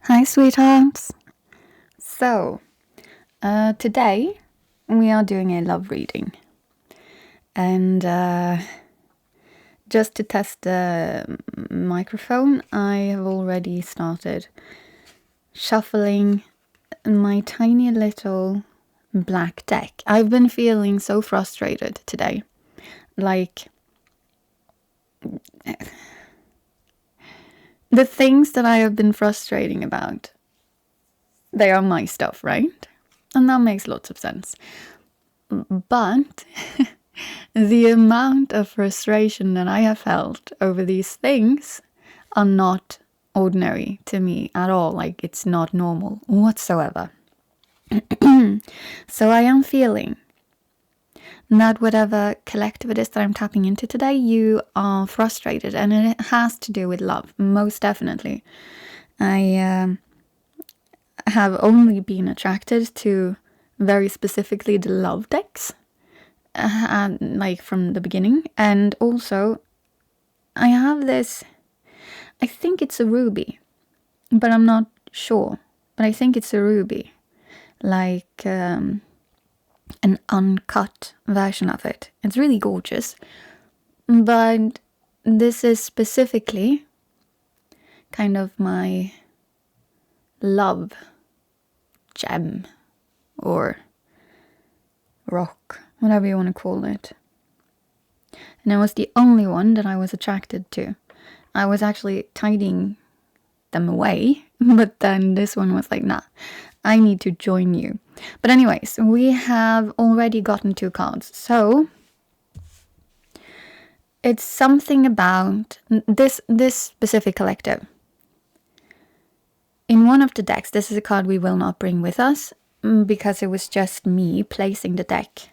Hi, sweethearts. So, today we are doing a love reading. And just to test the microphone, I have already started shuffling my tiny little black deck. I've been feeling so frustrated today. Like, the things that I have been frustrating about, they are my stuff, right? And that makes lots of sense. But the amount of frustration that I have felt over these things are not ordinary to me at all. Like, it's not normal whatsoever. So I am feeling that whatever collective it is that I'm tapping into today, you are frustrated, and it has to do with love, most definitely. I have only been attracted to very specifically the love decks, like from the beginning. And also, I have this, I think it's a ruby, but I'm not sure. But I think it's a ruby, like an uncut version of it. It's really gorgeous. But this is specifically kind of my love gem or rock, whatever you want to call it. And it was the only one that I was attracted to. I was actually tidying them away, but then this one was like, nah, I need to join you. But anyways, we have already gotten 2 cards. So it's something about this specific collective. In one of the decks, this is a card we will not bring with us because it was just me placing the deck.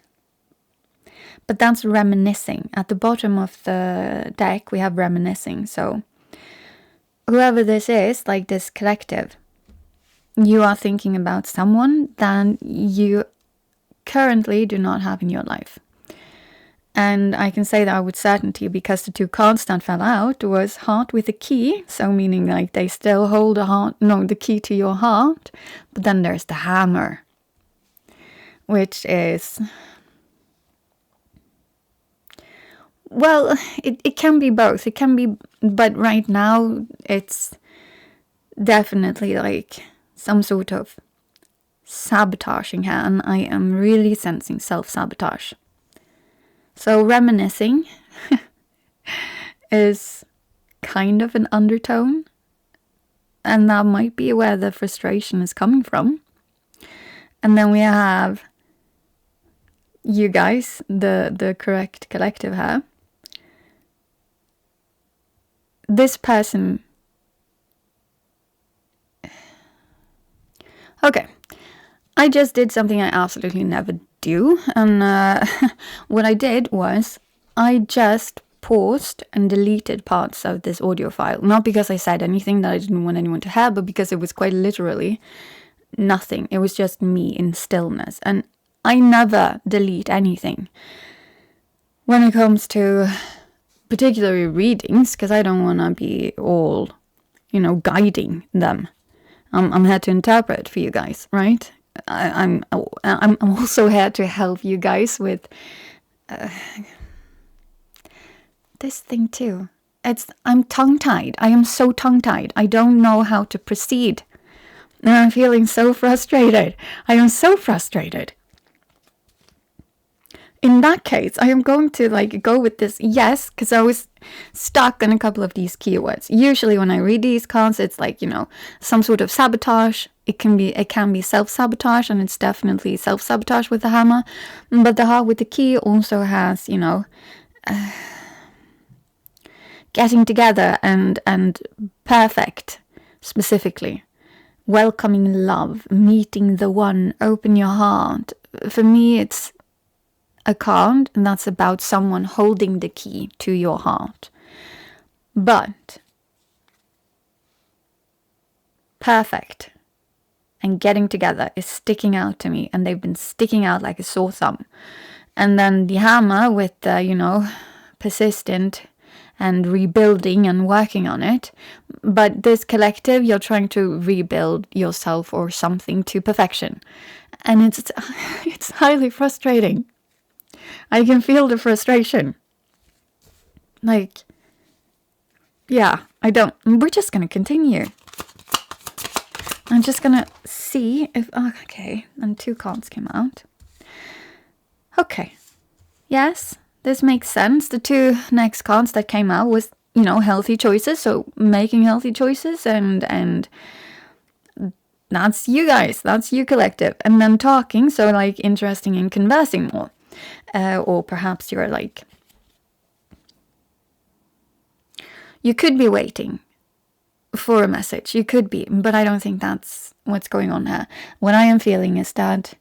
But that's reminiscing. At the bottom of the deck, we have reminiscing. So whoever this is, like this collective, you are thinking about someone that you currently do not have in your life. And I can say that with certainty because the 2 cards that fell out was heart with a key. So meaning like they still hold the key to your heart. But then there's the hammer, which is, well, it can be both. It can be, but right now it's definitely like some sort of sabotaging here. And I am really sensing self-sabotage. So reminiscing is kind of an undertone. And that might be where the frustration is coming from. And then we have you guys, the correct collective here. This person. Okay. I just did something I absolutely never do. And what I did was I just paused and deleted parts of this audio file. Not because I said anything that I didn't want anyone to have, but because it was quite literally nothing. It was just me in stillness. And I never delete anything when it comes to particularly readings, because I don't want to be all, guiding them. I'm here to interpret for you guys, right? I'm also here to help you guys with this thing too. I'm tongue-tied. I am so tongue-tied. I don't know how to proceed. And I'm feeling so frustrated. I am so frustrated. In that case, I am going to go with this yes, because I was stuck on a couple of these keywords. Usually when I read these cards, it's some sort of sabotage. It can be self-sabotage, and it's definitely self-sabotage with the hammer. But the heart with the key also has, getting together and perfect, specifically. Welcoming love, meeting the one, open your heart. For me, it's a card, and that's about someone holding the key to your heart. But perfect and getting together is sticking out to me, and they've been sticking out like a sore thumb. And then the hammer with the, persistent and rebuilding and working on it. But this collective, you're trying to rebuild yourself or something to perfection. And it's highly frustrating. I can feel the frustration. Like, yeah, we're just going to continue. I'm just going to see if, okay, and 2 cards came out. Okay, yes, this makes sense. The 2 next cards that came out was, healthy choices. So making healthy choices, and that's you guys, that's you collective. And then talking, so like interesting in conversing more. Or perhaps you're like, you could be waiting for a message. You could be, but I don't think that's what's going on here. What I am feeling is that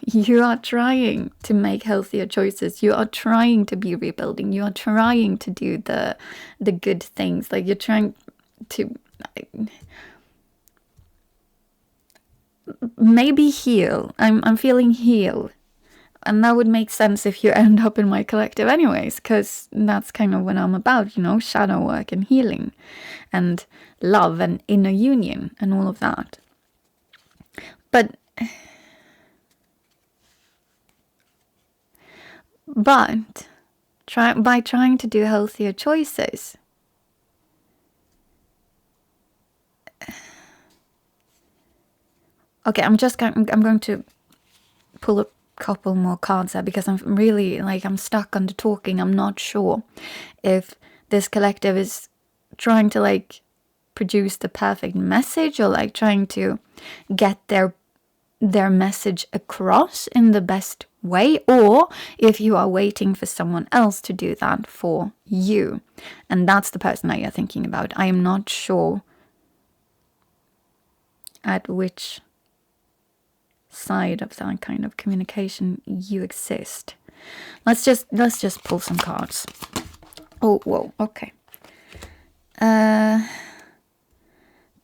you are trying to make healthier choices. You are trying to be rebuilding. You are trying to do the good things. Like, you're trying to maybe heal. I'm feeling heal. And that would make sense if you end up in my collective anyways, because that's kind of what I'm about, shadow work and healing and love and inner union and all of that. But by trying to do healthier choices, okay, I'm going to pull a couple more cards there, because I'm really, I'm stuck on the talking. I'm not sure if this collective is trying to produce the perfect message, or trying to get their message across in the best way, or if you are waiting for someone else to do that for you. And that's the person that you're thinking about. I am not sure at which side of that kind of communication you exist. Let's just pull some cards. Oh, whoa, okay.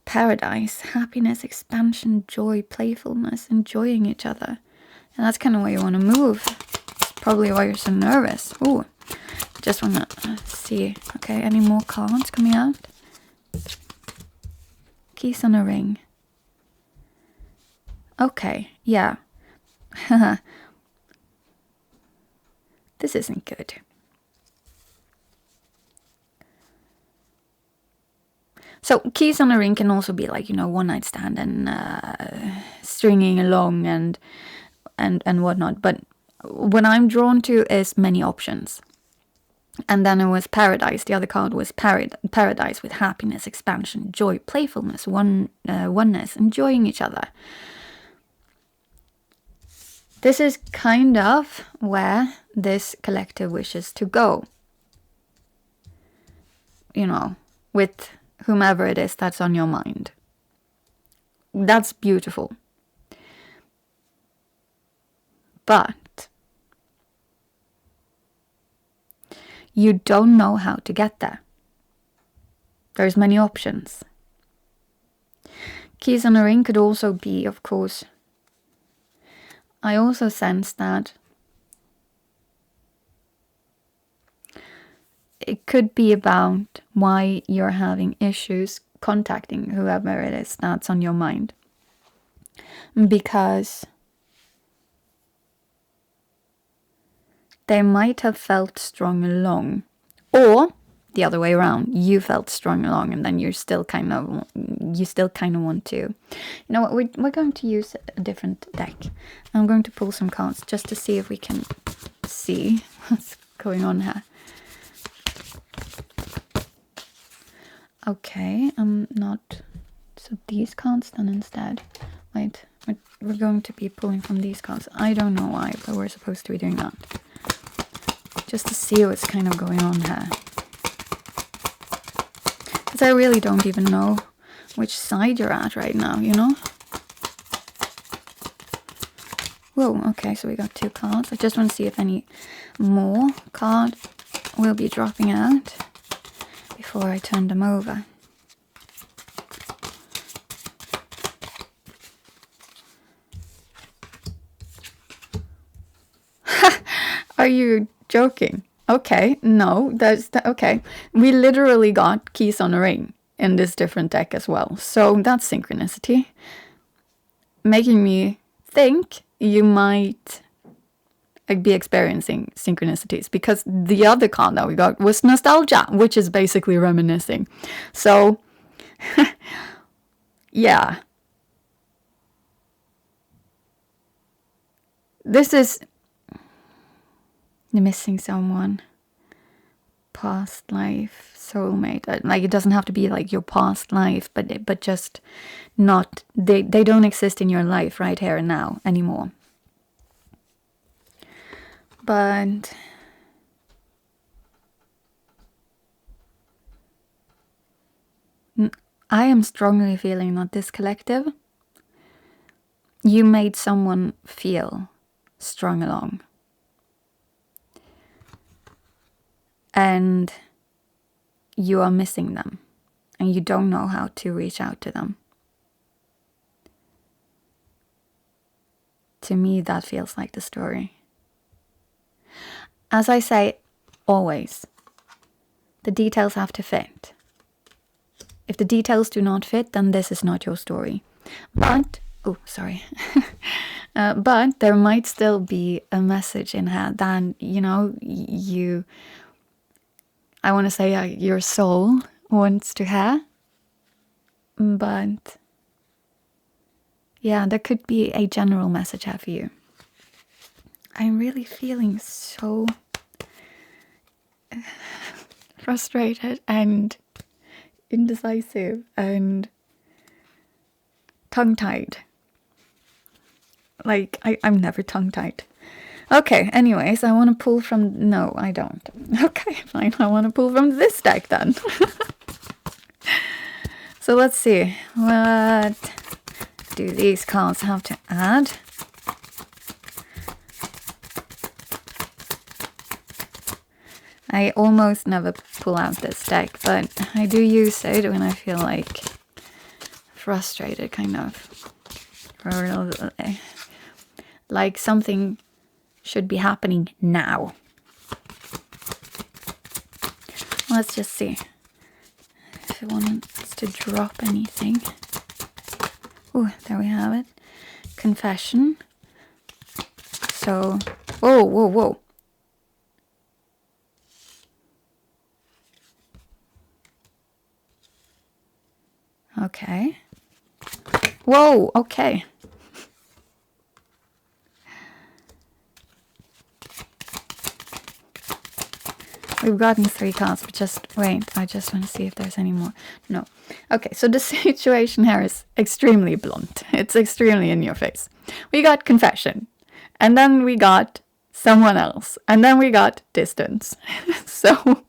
Paradise, happiness, expansion, joy, playfulness, enjoying each other. And that's kind of where you want to move. It's probably why you're so nervous. Oh, just want to see. Okay, any more cards coming out? Keys on a ring. Okay, yeah. This isn't good. So keys on a ring can also be one night stand and stringing along and whatnot. But what I'm drawn to is many options. And then it was paradise. The other card was paradise with happiness, expansion, joy, playfulness, oneness, enjoying each other. This is kind of where this collective wishes to go. With whomever it is that's on your mind. That's beautiful. But you don't know how to get there. There's many options. Keys on a ring could also be, of course, I also sense that it could be about why you're having issues contacting whoever it is that's on your mind. Because they might have felt strong along, or the other way around, you felt strong along, and then you still kind of want to, you know what, we're going to use a different deck. I'm going to pull some cards just to see if we can see what's going on here. Okay, I'm not, so these cards then instead. Wait, we're going to be pulling from these cards. I don't know why, but we're supposed to be doing that. Just to see what's kind of going on here. Because I really don't even know which side you're at right now, Whoa, okay, so we got 2 cards. I just want to see if any more card will be dropping out before I turn them over. Are you joking? Okay, no, okay. We literally got keys on a ring in this different deck as well. So that's synchronicity. Making me think you might be experiencing synchronicities, because the other card that we got was nostalgia, which is basically reminiscing. So, yeah. This is missing someone, past life, soulmate. Like, it doesn't have to be like your past life, but just not, they don't exist in your life right here and now anymore. But I am strongly feeling that this collective, you made someone feel strung along. And you are missing them. And you don't know how to reach out to them. To me, that feels like the story. As I say, always, the details have to fit. If the details do not fit, then this is not your story. But, oh, sorry. But there might still be a message in here that, you know, I want to say your soul wants to hear. But, yeah, there could be a general message here for you. I'm really feeling so frustrated and indecisive and tongue-tied. Like, I'm never tongue-tied. Okay, anyways, I want to pull from... No, I don't. Okay, fine. I want to pull from this deck then. So let's see. What do these cards have to add? I almost never pull out this deck, but I do use it when I feel like frustrated, kind of. Or like something should be happening now. Let's just see if it wants to drop anything. Oh, there we have it. Confession. So, whoa, whoa, whoa. Okay. Whoa, okay. We've gotten 3 cards, but just wait. I just want to see if there's any more. No. Okay, so the situation here is extremely blunt. It's extremely in your face. We got confession, and then we got someone else, and then we got distance. So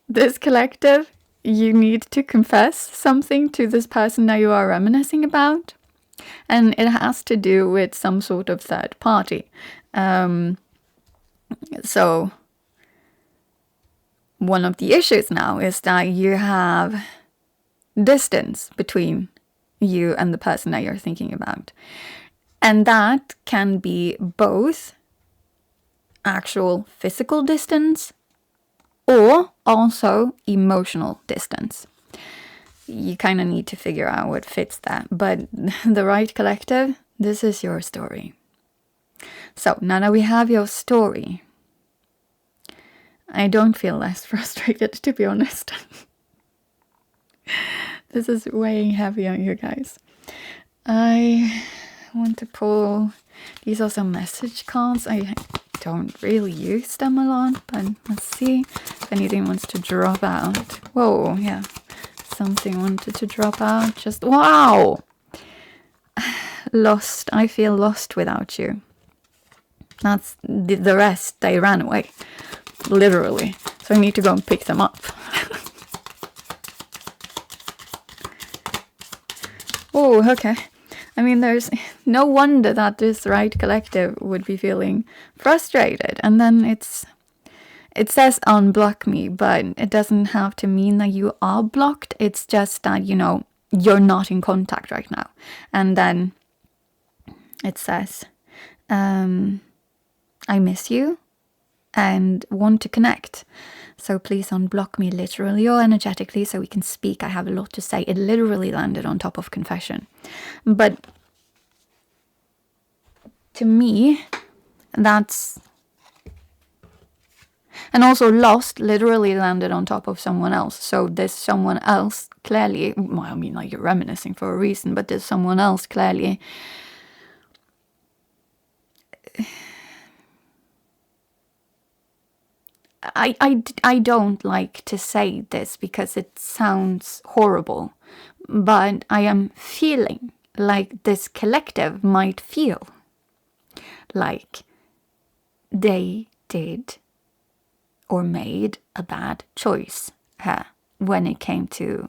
this collective, you need to confess something to this person that you are reminiscing about, and it has to do with some sort of third party. So one of the issues now is that you have distance between you and the person that you're thinking about. And that can be both actual physical distance or also emotional distance. You kind of need to figure out what fits that. But the right collective, this is your story. So now that we have your story, I don't feel less frustrated, to be honest. This is weighing heavy on you guys. I want to pull... These are some message cards. I don't really use them a lot, but let's see if anything wants to drop out. Whoa, yeah. Something wanted to drop out. Just... Wow! Lost. I feel lost without you. That's the rest. They ran away. Literally. So I need to go and pick them up. Oh, okay. I mean, there's no wonder that this right collective would be feeling frustrated. And then it says unblock me, but it doesn't have to mean that you are blocked. It's just that, you know, you're not in contact right now. And then it says, I miss you. and want to connect. So please unblock me literally or energetically so we can speak. I have a lot to say. It literally landed on top of confession. But to me, that's... And also lost literally landed on top of someone else. So there's someone else clearly... Well, I mean, like, you're reminiscing for a reason, but there's someone else clearly... I don't like to say this because it sounds horrible, but I am feeling like this collective might feel like they did or made a bad choice when it came to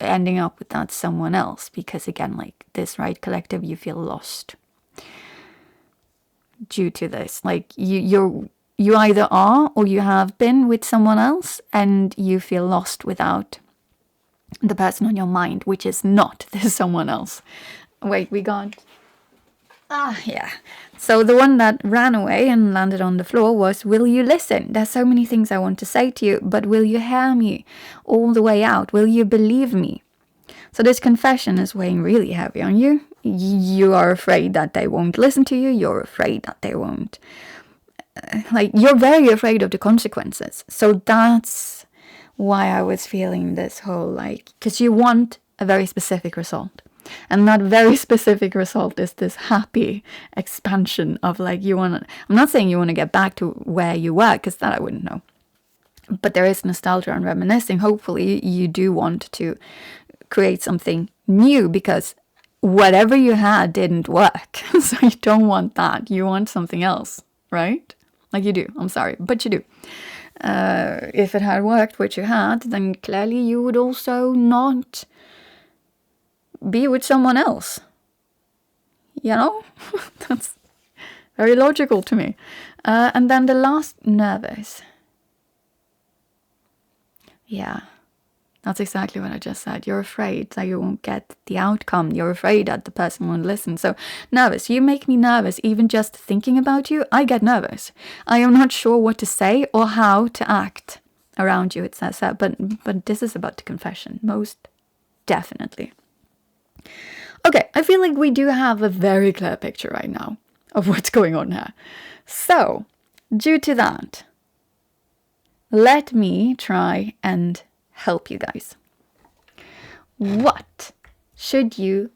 ending up with that someone else. Because again, like this, right, collective, you feel lost due to this. Like you either are or you have been with someone else and you feel lost without the person on your mind, which is not this someone else. Wait, we got... yeah. So the one that ran away and landed on the floor was, will you listen? There's so many things I want to say to you, but will you hear me all the way out? Will you believe me? So this confession is weighing really heavy on you. You are afraid that they won't listen to you. You're afraid that they won't... like, you're very afraid of the consequences. So that's why I was feeling this whole, like... because you want a very specific result. And that very specific result is this happy expansion of, like, you want to... I'm not saying you want to get back to where you were, because that I wouldn't know. But there is nostalgia and reminiscing. Hopefully you do want to create something new, because whatever you had didn't work. So you don't want that. You want something else, right? Like you do. I'm sorry, but you do. If it had worked, which you had, then clearly you would also not be with someone else. You know? That's very logical to me. And then the last, nervous. Yeah, that's exactly what I just said. You're afraid that you won't get the outcome. You're afraid that the person won't listen. So nervous. You make me nervous. Even just thinking about you, I get nervous. I am not sure what to say or how to act around you, it says that. But this is about the confession, most definitely. Okay, I feel like we do have a very clear picture right now of what's going on here. So, due to that, let me try and help you guys. What should you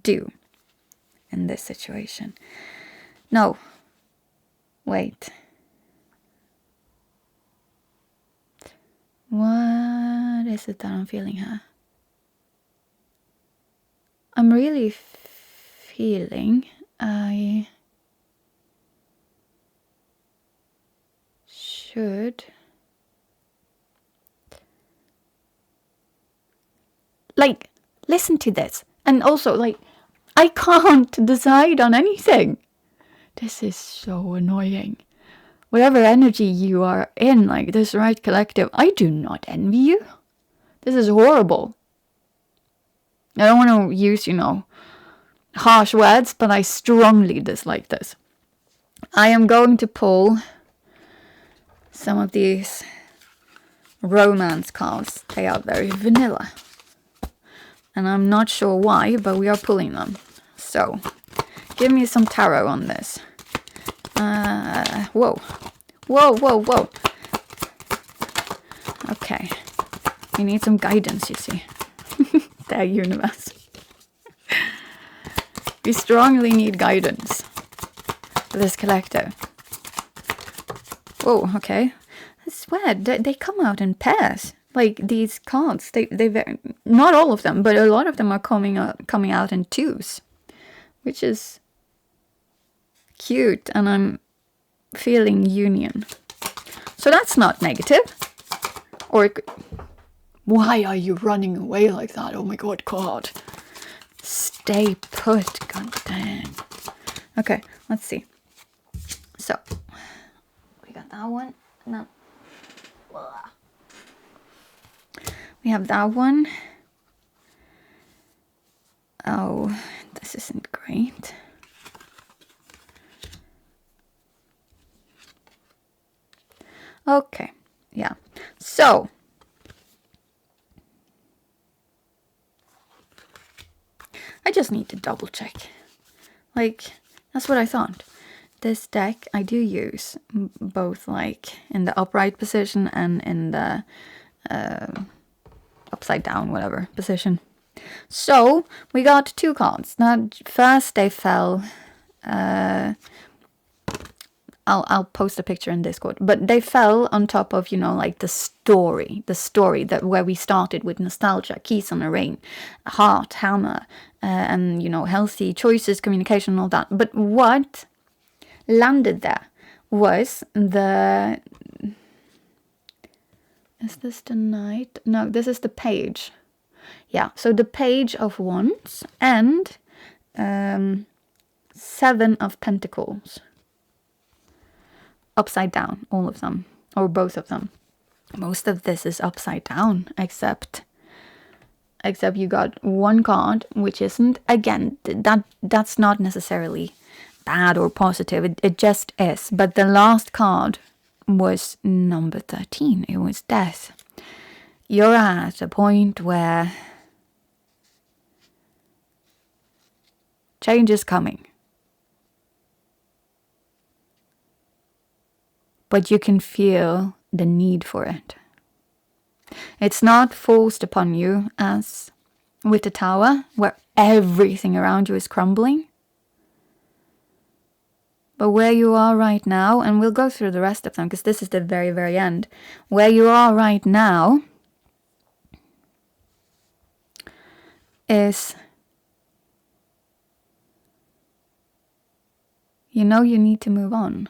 do in this situation? No, wait. What is it that I'm feeling here? I'm really feeling I should... like, listen to this. And also, like, I can't decide on anything. This is so annoying. Whatever energy you are in, like this, right, collective, I do not envy you. This is horrible. I don't want to use, harsh words, but I strongly dislike this. I am going to pull some of these romance cards. They are very vanilla. And I'm not sure why, but we are pulling them. So, give me some tarot on this. Whoa. Whoa. Okay. We need some guidance, you see. There, universe. We strongly need guidance for this collective. Whoa, okay. I swear, they come out in pairs. Like, these cards, they not all of them, but a lot of them are coming out in twos, which is cute, and I'm feeling union. So that's not negative. Or why are you running away like that? Oh my god. Stay put, god damn. Okay, let's see. So, we got that one. No. We have that one. Oh, this isn't great. Okay, yeah. So, I just need to double check. Like, that's what I thought. This deck I do use both like in the upright position and in the upside down, whatever position. So, we got 2 cards. Now, first they fell... I'll post a picture in Discord, but they fell on top of, you know, like the story that where we started with nostalgia, keys on a ring, heart, hammer, and, you know, healthy choices, communication, and all that. But what landed there was the... Is this the knight? No, this is the page. Yeah, so the page of wands and 7 of pentacles. Upside down, all of them, or both of them. Most of this is upside down, except you got 1 card, which isn't, again, that's not necessarily bad or positive, it just is. But the last card was number 13, it was death. You're at a point where change is coming. But you can feel the need for it. It's not forced upon you as with the tower, where everything around you is crumbling. But where you are right now, and we'll go through the rest of them because this is the very, very end. Where you are right now is, you know, you need to move on.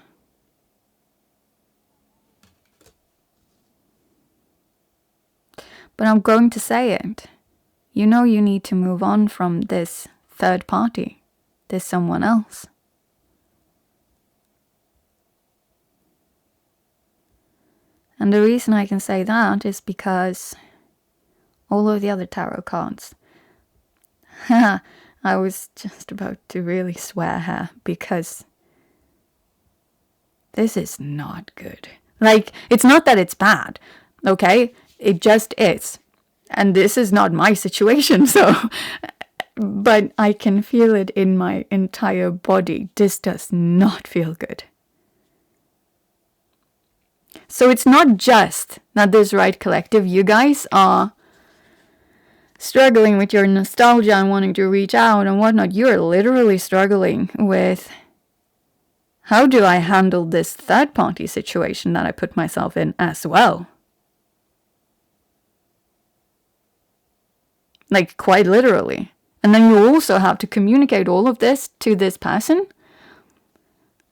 But I'm going to say it. You know you need to move on from this third party, this someone else. And the reason I can say that is because all of the other tarot cards. I was just about to really swear here because this is not good. Like, it's not that it's bad, okay? It just is. And this is not my situation, so... But I can feel it in my entire body. This does not feel good. So it's not just that this right collective, you guys are struggling with your nostalgia and wanting to reach out and whatnot. You're literally struggling with, how do I handle this third party situation that I put myself in as well? Like, quite literally. And then you also have to communicate all of this to this person.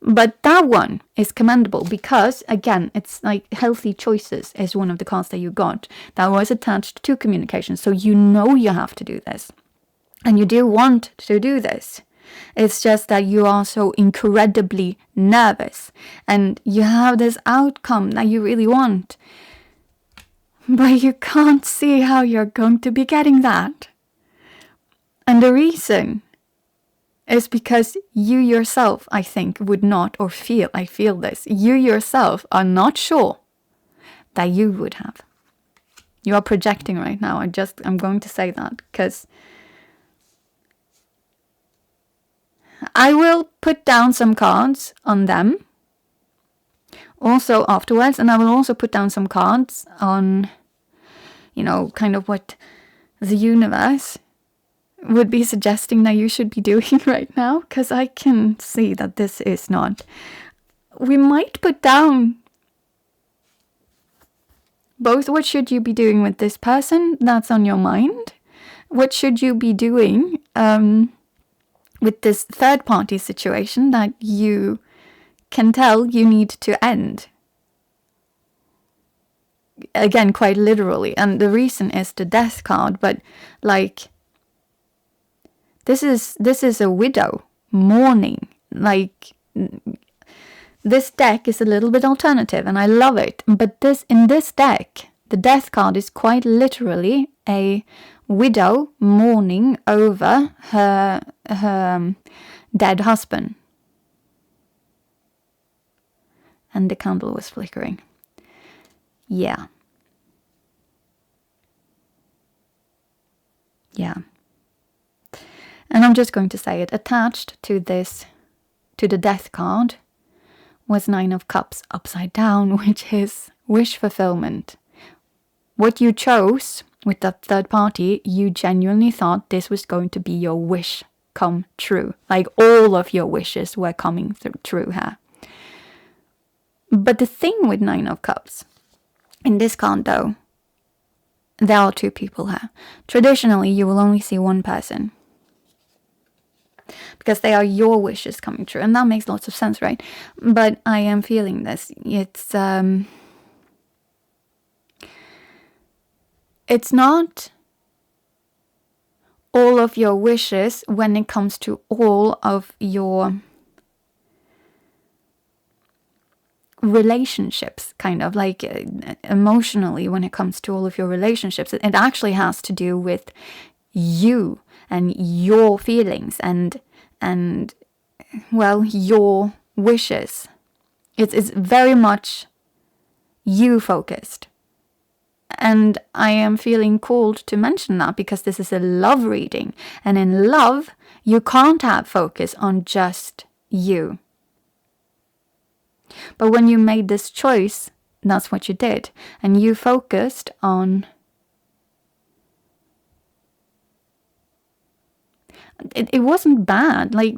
But that one is commendable because, again, it's like healthy choices is one of the cards that you got that was attached to communication. So you know you have to do this. And you do want to do this. It's just that you are so incredibly nervous. And you have this outcome that you really want. But you can't see how you're going to be getting that. And the reason is because you yourself, I think, would not, or I feel this, you yourself are not sure that you would have. You are projecting right now. I'm going to say that because I will put down some cards on them also afterwards, and I will also put down some cards on, you know, kind of what the universe would be suggesting that you should be doing right now, because I can see that this is not. We might put down both what should you be doing with this person that's on your mind, what should you be doing with this third party situation that you can tell you need to end. Again, quite literally. And the reason is the death card, but like, this is a widow mourning. Like, this deck is a little bit alternative and I love it. But in this deck, the death card is quite literally a widow mourning over her dead husband. And the candle was flickering. Yeah. Yeah. And I'm just going to say it. Attached to this, to the death card, was 9 of Cups upside down, which is wish fulfillment. What you chose with that third party, you genuinely thought this was going to be your wish come true. Like all of your wishes were coming true here. But the thing with 9 of Cups, in this card though, there are 2 people here. Traditionally, you will only see one person, because they are your wishes coming true. And that makes lots of sense, right? But I am feeling this. It's not all of your wishes when it comes to all of your relationships, kind of like emotionally, when it comes to all of your relationships. It actually has to do with you and your feelings and well, your wishes. It's very much you focused. And I am feeling called to mention that because this is a love reading. And in love, you can't have focus on just you. But when you made this choice, that's what you did. And you focused on... It wasn't bad, like,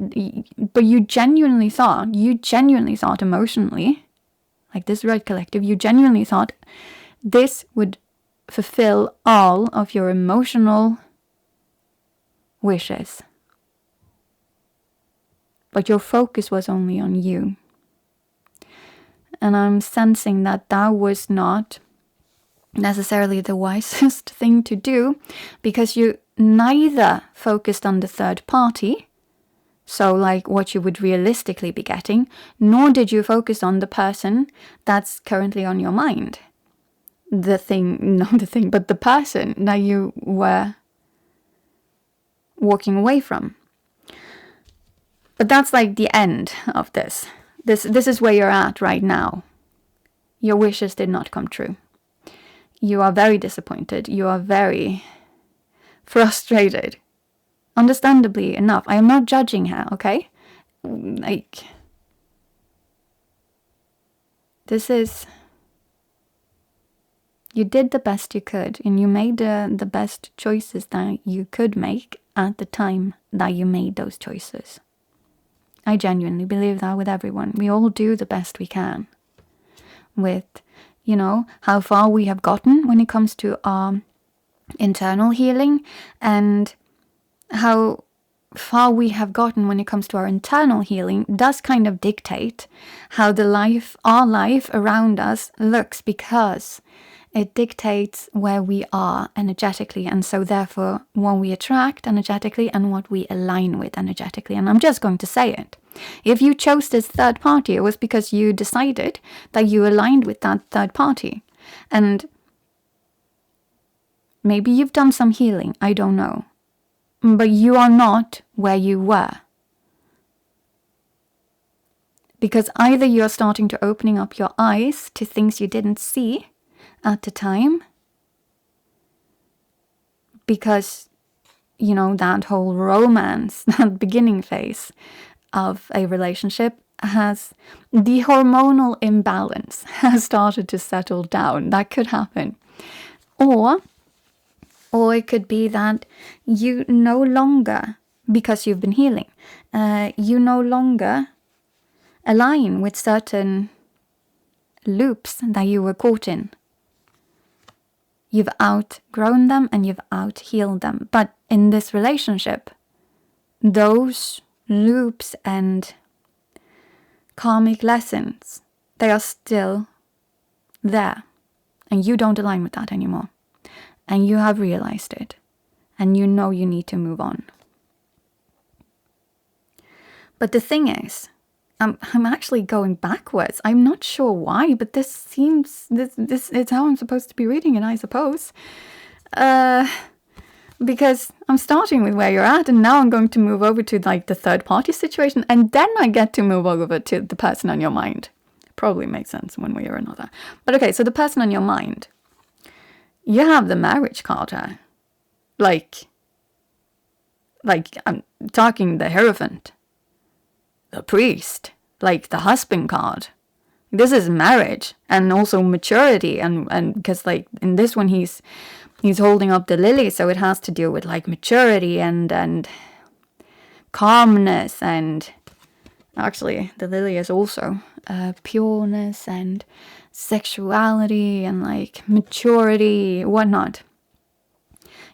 but you genuinely thought emotionally, like this Red Collective, you genuinely thought this would fulfill all of your emotional wishes. But your focus was only on you. And I'm sensing that that was not necessarily the wisest thing to do, because you neither focused on the third party, so like what you would realistically be getting, nor did you focus on the person that's currently on your mind. The person that you were walking away from. But that's like the end of this. This is where you're at right now. Your wishes did not come true. You are very disappointed. You are very frustrated. Understandably enough. I am not judging her, okay? Like, this is... You did the best you could, and you made the best choices that you could make at the time that you made those choices. I genuinely believe that with everyone. We all do the best we can with, how far we have gotten when it comes to our internal healing, and how far we have gotten when it comes to our internal healing does kind of dictate how our life around us looks, because it dictates where we are energetically, and so therefore what we attract energetically and what we align with energetically. And I'm just going to say it. If you chose this third party, it was because you decided that you aligned with that third party. And maybe you've done some healing, I don't know. But you are not where you were. Because either you're starting to opening up your eyes to things you didn't see at the time, because, that whole romance, that beginning phase of a relationship the hormonal imbalance has started to settle down. That could happen. Or it could be that you no longer, because you've been healing, you no longer align with certain loops that you were caught in. You've outgrown them and you've out-healed them. But in this relationship, those loops and karmic lessons, they are still there. And you don't align with that anymore. And you have realized it. And you know you need to move on. But the thing is, I'm actually going backwards. I'm not sure why, but this is how I'm supposed to be reading it, I suppose. Because I'm starting with where you're at, and now I'm going to move over to like the third party situation, and then I get to move over to the person on your mind. probably makes sense one way or another. But okay, so the person on your mind, you have the marriage card here. Like I'm talking the Hierophant, the priest, like the husband card. This is marriage and also maturity, and because like in this one he's holding up the lily, so it has to do with like maturity and calmness, and actually the lily is also pureness and sexuality and like maturity, whatnot.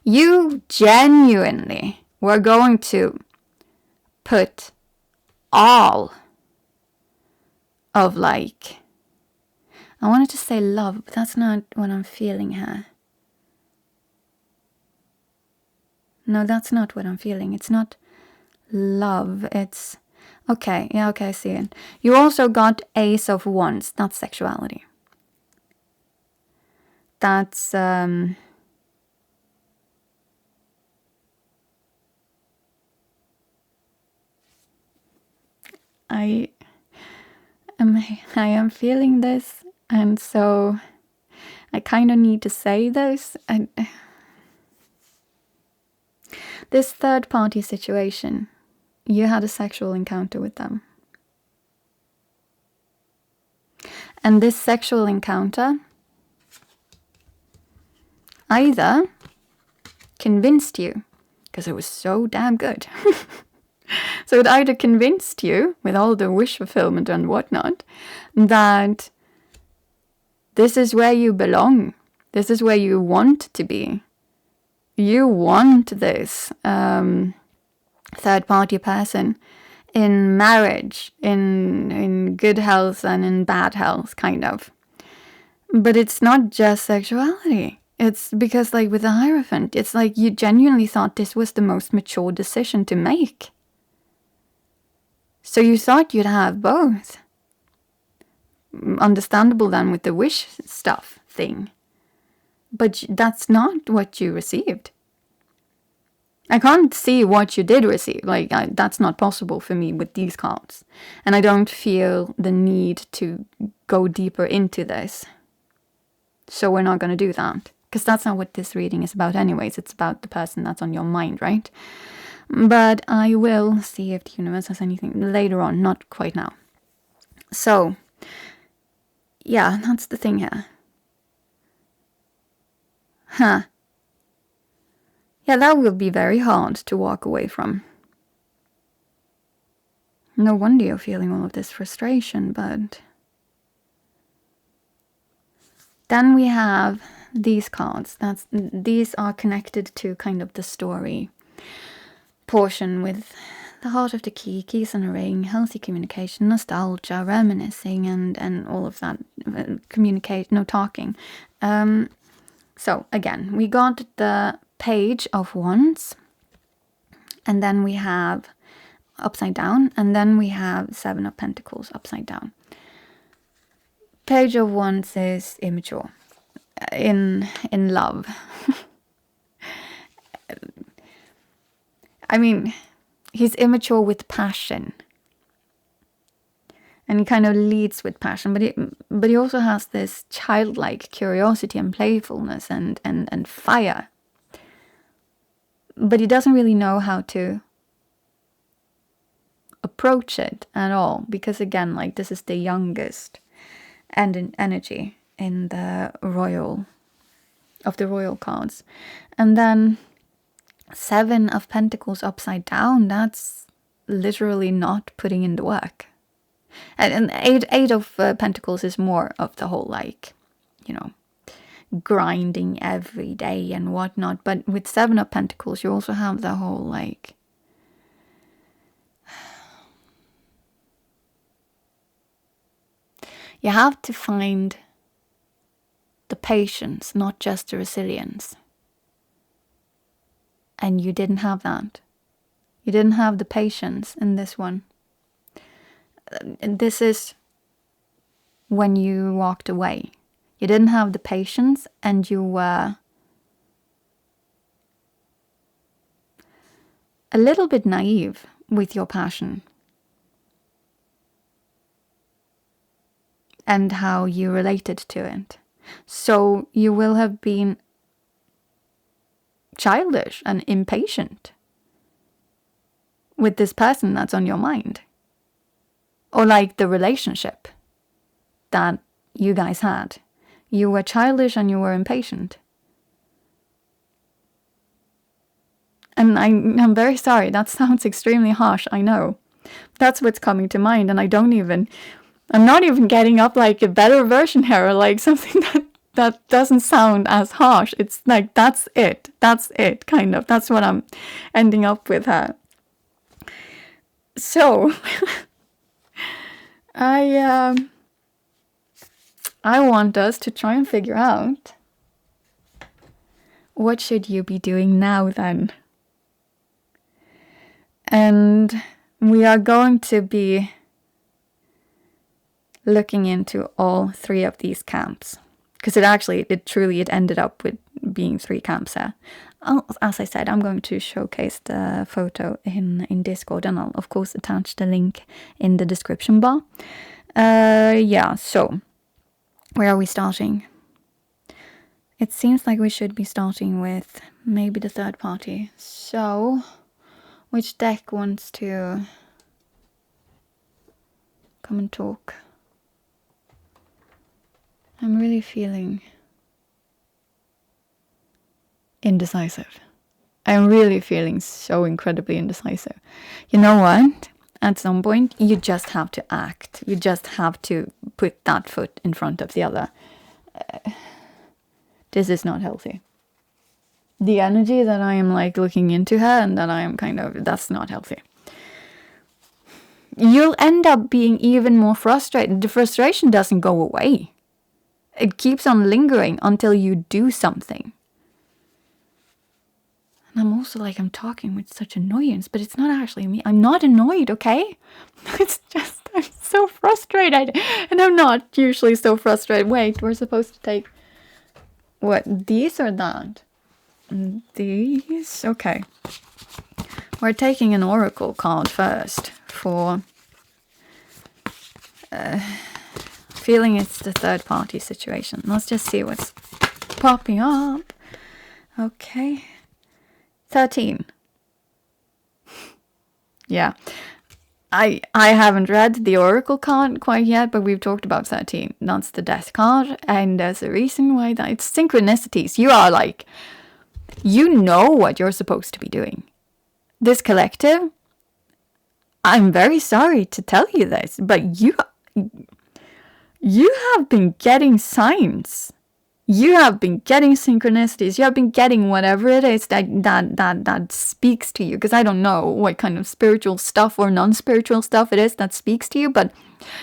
You genuinely were going to put all of like, I wanted to say love, but that's not what I'm feeling here. No, that's not what I'm feeling. It's not love. It's okay. Yeah, okay, I see it. You also got Ace of Wands. That's sexuality. That's I am feeling this, and so I kind of need to say this. This third party situation, you had a sexual encounter with them. And this sexual encounter either convinced you, because it was so damn good. So it either convinced you, with all the wish fulfillment and whatnot, that this is where you belong. This is where you want to be. You want this third party person in marriage, in good health and in bad health, kind of. But it's not just sexuality. It's because, like with the Hierophant, it's like you genuinely thought this was the most mature decision to make. So you thought you'd have both. Understandable then with the wish stuff thing. But that's not what you received. I can't see what you did receive. Like, that's not possible for me with these cards. And I don't feel the need to go deeper into this. So we're not going to do that. Because that's not what this reading is about anyways. It's about the person that's on your mind, right? But I will see if the universe has anything later on, not quite now. So, yeah, that's the thing here. Huh. Yeah, that will be very hard to walk away from. No wonder you're feeling all of this frustration, but... Then we have these cards. These are connected to kind of the story portion with the heart of the key, keys and a ring, healthy communication, nostalgia, reminiscing, and all of that. Talking. So again, we got the Page of Wands, and then we have upside down, and then we have Seven of Pentacles upside down. Page of Wands is immature in love. I mean, he's immature with passion. And he kind of leads with passion, but he also has this childlike curiosity and playfulness and fire. But he doesn't really know how to approach it at all, because again, like, this is the youngest and in energy in the royal cards. And then Seven of Pentacles upside down, that's literally not putting in the work. And eight of Pentacles is more of the whole, like, grinding every day and whatnot. But with Seven of Pentacles, you also have the whole, like, you have to find the patience, not just the resilience. And you didn't have that. You didn't have the patience in this one. This is when you walked away. You didn't have the patience, and you were a little bit naive with your passion. and how you related to it. So you will have been childish and impatient with this person that's on your mind. Or like the relationship that you guys had. You were childish and you were impatient. And I'm very sorry, that sounds extremely harsh, I know. That's what's coming to mind, and I'm not even getting up like a better version here, or like something that doesn't sound as harsh. It's like, that's it, kind of. That's what I'm ending up with her. So, I want us to try and figure out, what should you be doing now then? And we are going to be looking into all 3 of these camps. Because it ended up with being 3 camps here. As I said, I'm going to showcase the photo in Discord, and I'll of course attach the link in the description bar. Yeah, so where are we starting? It seems like we should be starting with maybe the third party. So, which deck wants to come and talk? I'm really feeling indecisive. I'm really feeling so incredibly indecisive. You know what? At some point, you just have to act. You just have to put that foot in front of the other. This is not healthy. The energy that I am like looking into her and that I am that's not healthy. You'll end up being even more frustrated. The frustration doesn't go away. It keeps on lingering until you do something. And I'm also like, I'm talking with such annoyance, but it's not actually me. I'm not annoyed, okay? It's just, I'm so frustrated. And I'm not usually so frustrated. Wait, we're supposed to take, what, these or that? These? Okay. We're taking an oracle card first for feeling it's the third party situation. Let's just see what's popping up. Okay. 13. Yeah. I haven't read the oracle card quite yet, but we've talked about 13. That's the death card, and there's a reason why that. It's synchronicities. You are like, you know what you're supposed to be doing. This collective, I'm very sorry to tell you this, but you have been getting signs. You have been getting synchronicities. You have been getting whatever it is that speaks to you. Because I don't know what kind of spiritual stuff or non-spiritual stuff it is that speaks to you, but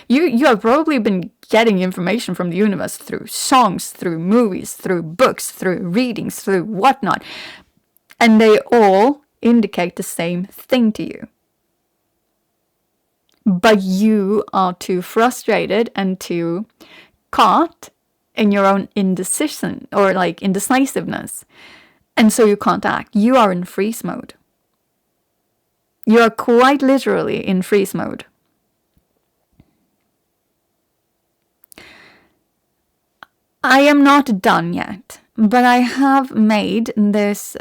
you have probably been getting information from the universe through songs, through movies, through books, through readings, through whatnot. And they all indicate the same thing to you. But you are too frustrated and too caught in your own indecision or like indecisiveness. And so you can't act. You are in freeze mode. You are quite literally in freeze mode. I am not done yet, but I have made this,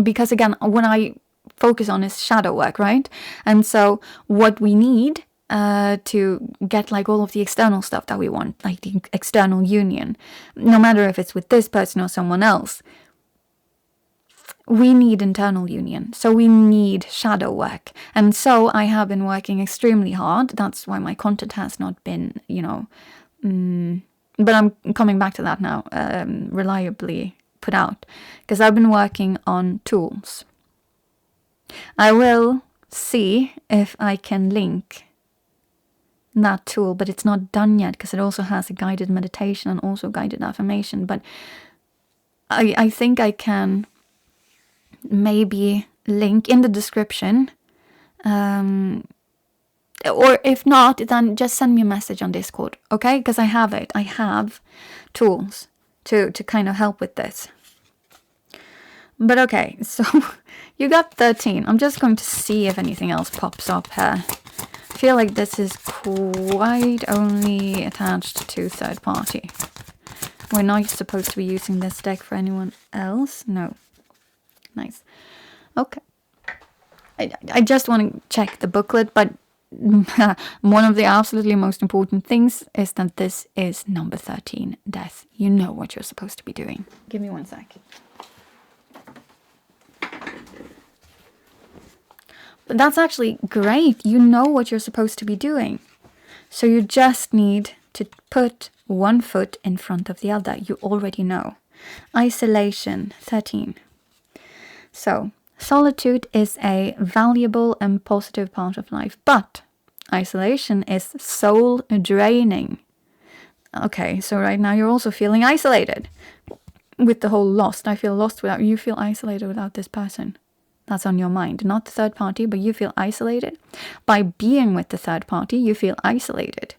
because again, when I focus on is shadow work, right? And so what we need to get like all of the external stuff that we want, like the external union, no matter if it's with this person or someone else, we need internal union. So we need shadow work. And so I have been working extremely hard. That's why my content has not been, but I'm coming back to that now, reliably put out, because I've been working on tools. I will see if I can link that tool, but it's not done yet because it also has a guided meditation and also guided affirmation. But I think I can maybe link in the description, or if not, then just send me a message on Discord, okay? Because I have it. I have tools to kind of help with this. But okay, so you got 13. I'm just going to see if anything else pops up here I feel like this is quite only attached to third party. We're not supposed to be using this deck for anyone else. No. Nice. Okay. I just want to check the booklet, but one of the absolutely most important things is that this is number 13, death. You know what you're supposed to be doing. Give me 1 sec. But that's actually great. You know what you're supposed to be doing. So you just need to put one foot in front of the other. You already know. Isolation, 13. So, solitude is a valuable and positive part of life, but isolation is soul draining. Okay, so right now you're also feeling isolated. With the whole lost, I feel lost without you, feel isolated without this person. That's on your mind, not the third party, but you feel isolated. By being with the third party, you feel isolated.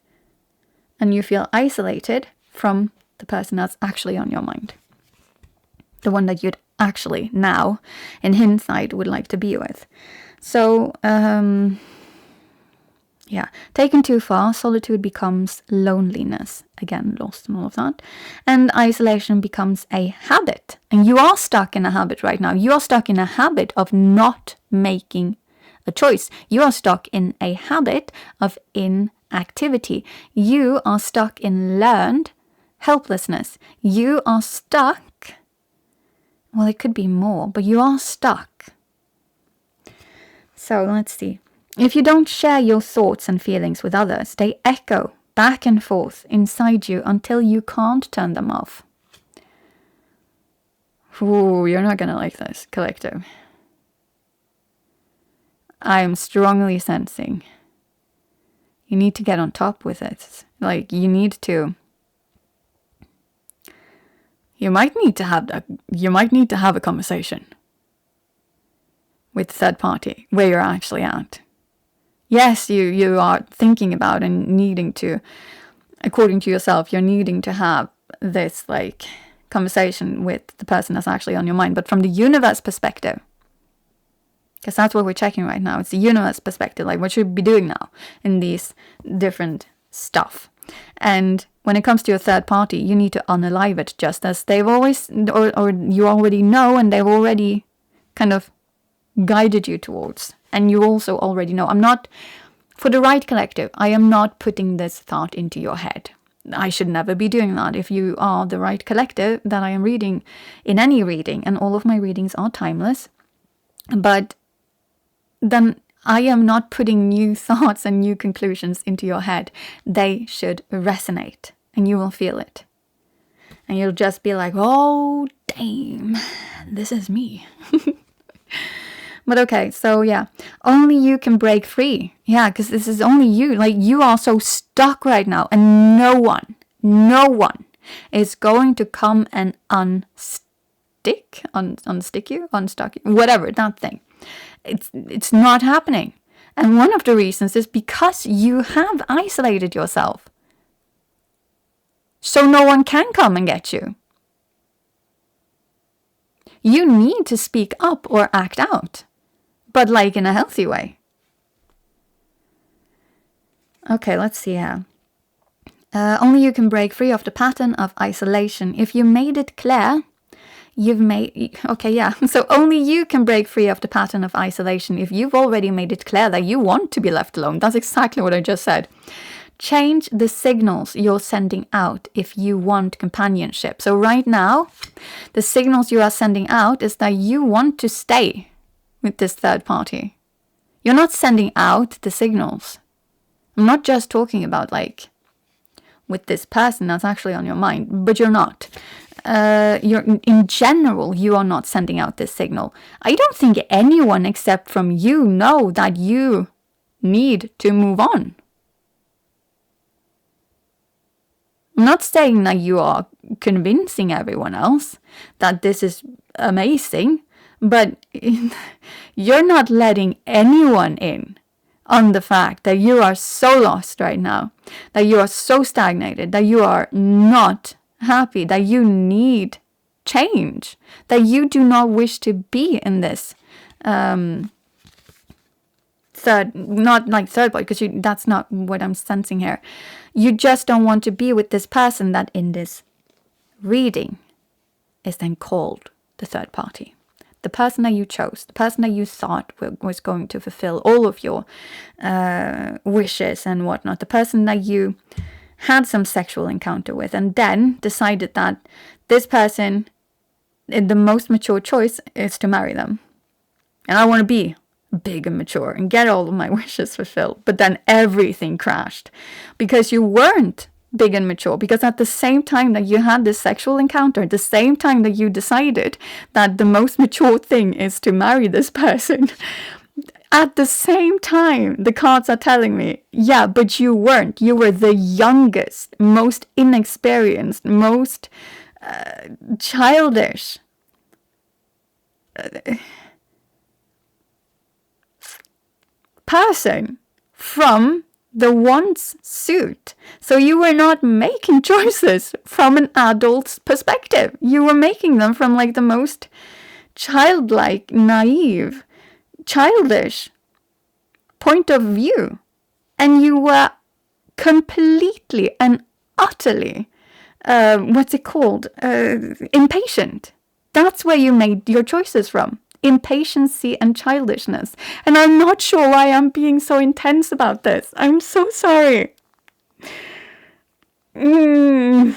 And you feel isolated from the person that's actually on your mind. The one that you'd actually now, in hindsight, would like to be with. So, yeah, taken too far, solitude becomes loneliness. Again, lost and all of that. And isolation becomes a habit. And you are stuck in a habit right now. You are stuck in a habit of not making a choice. You are stuck in a habit of inactivity. You are stuck in learned helplessness. You are stuck. Well, it could be more, but you are stuck. So let's see. If you don't share your thoughts and feelings with others, they echo back and forth inside you until you can't turn them off. Ooh, you're not gonna like this, collective. I am strongly sensing you need to get on top with it. Like, you need to... You might need to have a conversation with the third party where you're actually at. Yes, you are thinking about and needing to, according to yourself, you're needing to have this like conversation with the person that's actually on your mind. But from the universe perspective, because that's what we're checking right now. It's the universe perspective, like what should we be doing now in these different stuff. And when it comes to your third party, you need to unalive it just as they've always, or you already know, and they've already kind of guided you towards. And you also already know, I'm not, for the right collective, I am not putting this thought into your head. I should never be doing that. If you are the right collective that I am reading in any reading, and all of my readings are timeless, but then I am not putting new thoughts and new conclusions into your head. They should resonate, and you will feel it. And you'll just be like, oh, damn, this is me. But okay, so yeah, only you can break free. Yeah, because this is only you. Like, you are so stuck right now, and no one is going to come and unstuck you, whatever, that thing. It's not happening. And one of the reasons is because you have isolated yourself. So no one can come and get you. You need to speak up or act out. But like in a healthy way. Okay, let's see here. Only you can break free of the pattern of isolation. If you made it clear, okay, yeah. So only you can break free of the pattern of isolation if you've already made it clear that you want to be left alone. That's exactly what I just said. Change the signals you're sending out if you want companionship. So right now, the signals you are sending out is that you want to stay with this third party. You're not sending out the signals. I'm not just talking about like with this person that's actually on your mind, but you're not. In general, you are not sending out this signal. I don't think anyone except from you know that you need to move on. I'm not saying that you are convincing everyone else that this is amazing, but you're not letting anyone in on the fact that you are so lost right now, that you are so stagnated, that you are not happy, that you need change, that you do not wish to be in this not like third party, because that's not what I'm sensing here. You just don't want to be with this person that in this reading is then called the third party. The person that you chose, the person that you thought was going to fulfill all of your wishes and whatnot, the person that you had some sexual encounter with, and then decided that this person, the most mature choice is to marry them. And I want to be big and mature and get all of my wishes fulfilled. But then everything crashed because you weren't big and mature, because at the same time that you had this sexual encounter, at the same time that you decided that the most mature thing is to marry this person, at the same time the cards are telling me, yeah, but you weren't. You were the youngest, most inexperienced, most childish person from the one's suit. So you were not making choices from an adult's perspective. You were making them from like the most childlike, naive, childish point of view. And you were completely and utterly, impatient. That's where you made your choices from. Impatience and childishness. And I'm not sure why I'm being so intense about this. I'm so sorry. This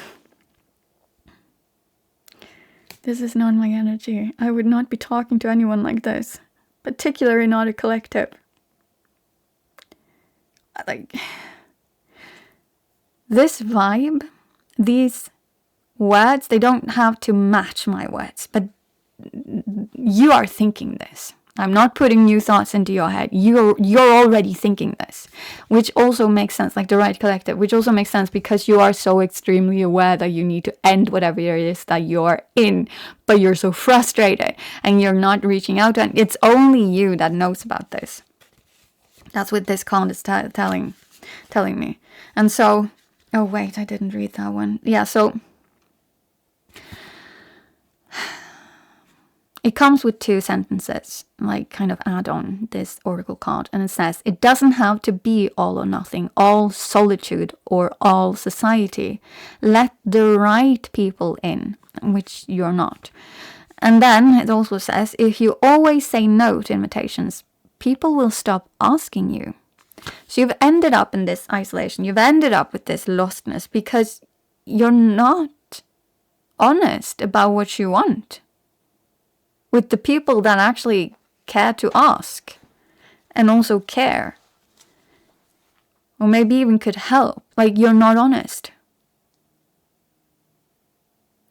is not my energy. I would not be talking to anyone like this, particularly not a collective. Like, this vibe, these words, they don't have to match my words, but you are thinking this. I'm not putting new thoughts into your head. You're already thinking this, which also makes sense, like the right collective, which also makes sense because you are so extremely aware that you need to end whatever it is that you're in, but you're so frustrated and you're not reaching out, and it's only you that knows about this. That's what this card is telling me. And so, oh wait, I didn't read that one. Yeah, so it comes with 2 sentences, like kind of add on this oracle card. And it says, it doesn't have to be all or nothing, all solitude or all society. Let the right people in, which you're not. And then it also says, if you always say no to invitations, people will stop asking you. So you've ended up in this isolation. You've ended up with this lostness because you're not honest about what you want with the people that actually care to ask and also care, or maybe even could help. Like, you're not honest.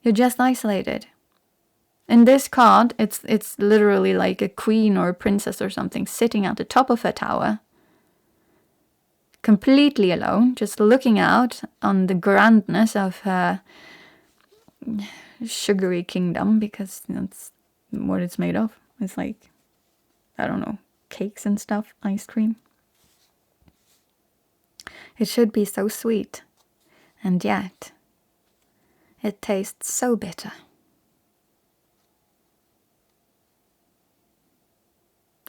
You're just isolated. In this card, it's literally like a queen or a princess or something sitting at the top of her tower, completely alone, just looking out on the grandness of her sugary kingdom, because that's what it's made of. It's like, I don't know, cakes and stuff, ice cream. It should be so sweet, and yet it tastes so bitter.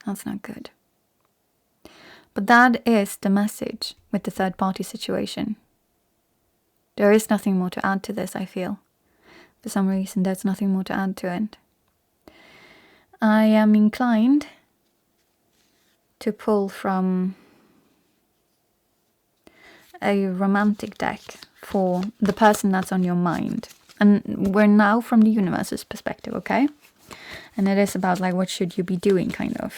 That's not good. But that is the message with the third party situation. There is nothing more to add to this, I feel. For some reason, there's nothing more to add to it. I am inclined to pull from a romantic deck for the person that's on your mind. And we're now from the universe's perspective, okay? And it is about, like, what should you be doing, kind of.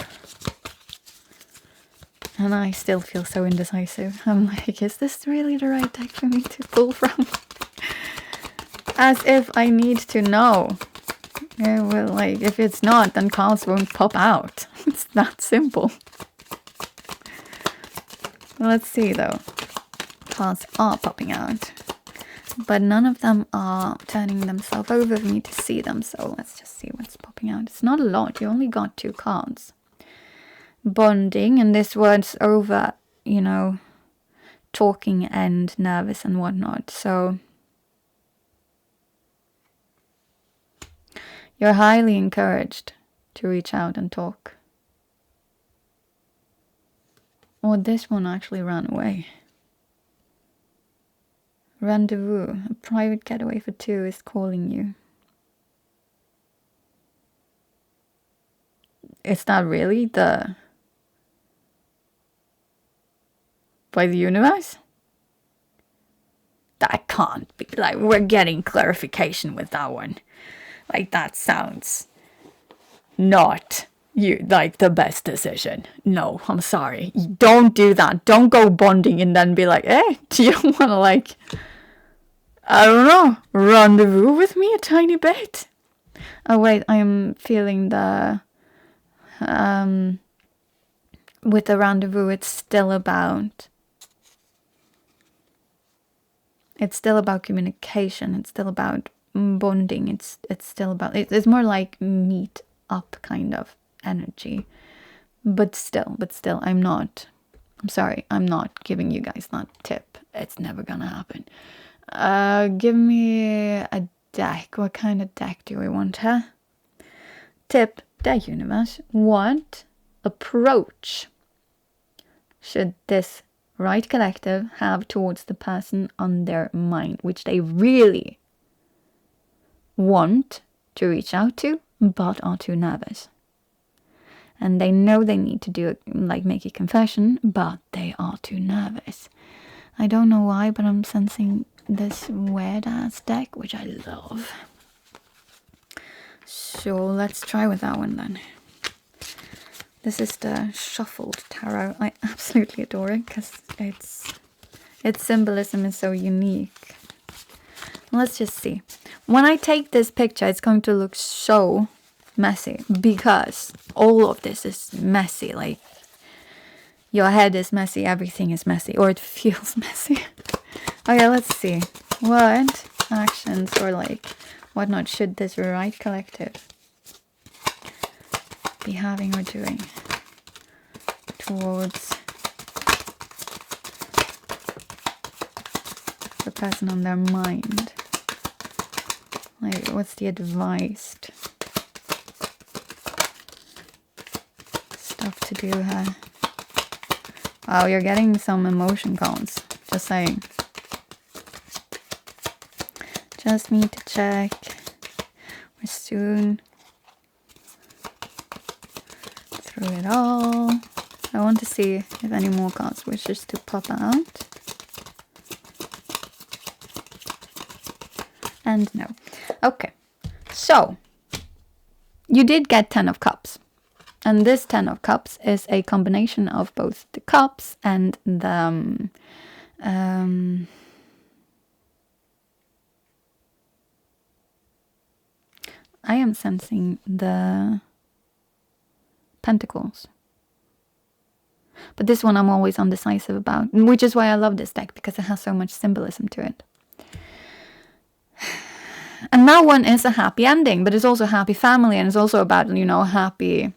And I still feel so indecisive. I'm like, is this really the right deck for me to pull from? As if I need to know. Yeah, well, like, if it's not, then cards won't pop out. It's that simple. Let's see, though. Cards are popping out. But none of them are turning themselves over for me to see them. So let's just see what's popping out. It's not a lot. You only got 2 cards. Bonding, and this word's over, you know, talking and nervous and whatnot. So you're highly encouraged to reach out and talk. Or this one actually ran away. Rendezvous. A private getaway for two is calling you. Is that really by the universe? That can't be. Like, we're getting clarification with that one. Like, that sounds not like the best decision. No, I'm sorry. Don't do that. Don't go bonding and then be like, do you want to, like, I don't know, rendezvous with me a tiny bit? Oh wait, I'm feeling with the rendezvous, it's still about communication. It's still about bonding. It's still about, it's more like meet up kind of energy. But still, I'm sorry, I'm not giving you guys that tip. It's never gonna happen. Give me a deck. What kind of deck do we want, huh? Tip the universe. What approach should this right collective have towards the person on their mind, which they really want to reach out to, but are too nervous? And they know they need to do it, like make a confession, but they are too nervous. I don't know why, but I'm sensing this weird ass deck, which I love. So let's try with that one then. This is the shuffled tarot. I absolutely adore it because its symbolism is so unique. Let's just see. When I take this picture, it's going to look so messy because all of this is messy. Like, your head is messy, everything is messy, or it feels messy. Okay, let's see. What actions or like whatnot should this right collective be having or doing towards the person on their mind? Like, what's the advised stuff to do here? Wow, you're getting some emotion counts. Just saying. Just need to check. We're soon through it all. I want to see if any more cards wishes to pop out. And no. Okay. So, you did get 10 of Cups. And this 10 of Cups is a combination of both the cups and the I am sensing the Pentacles. But this one I'm always undecisive about, which is why I love this deck, because it has so much symbolism to it. And that one is a happy ending, but it's also a happy family, and it's also about, you know, happy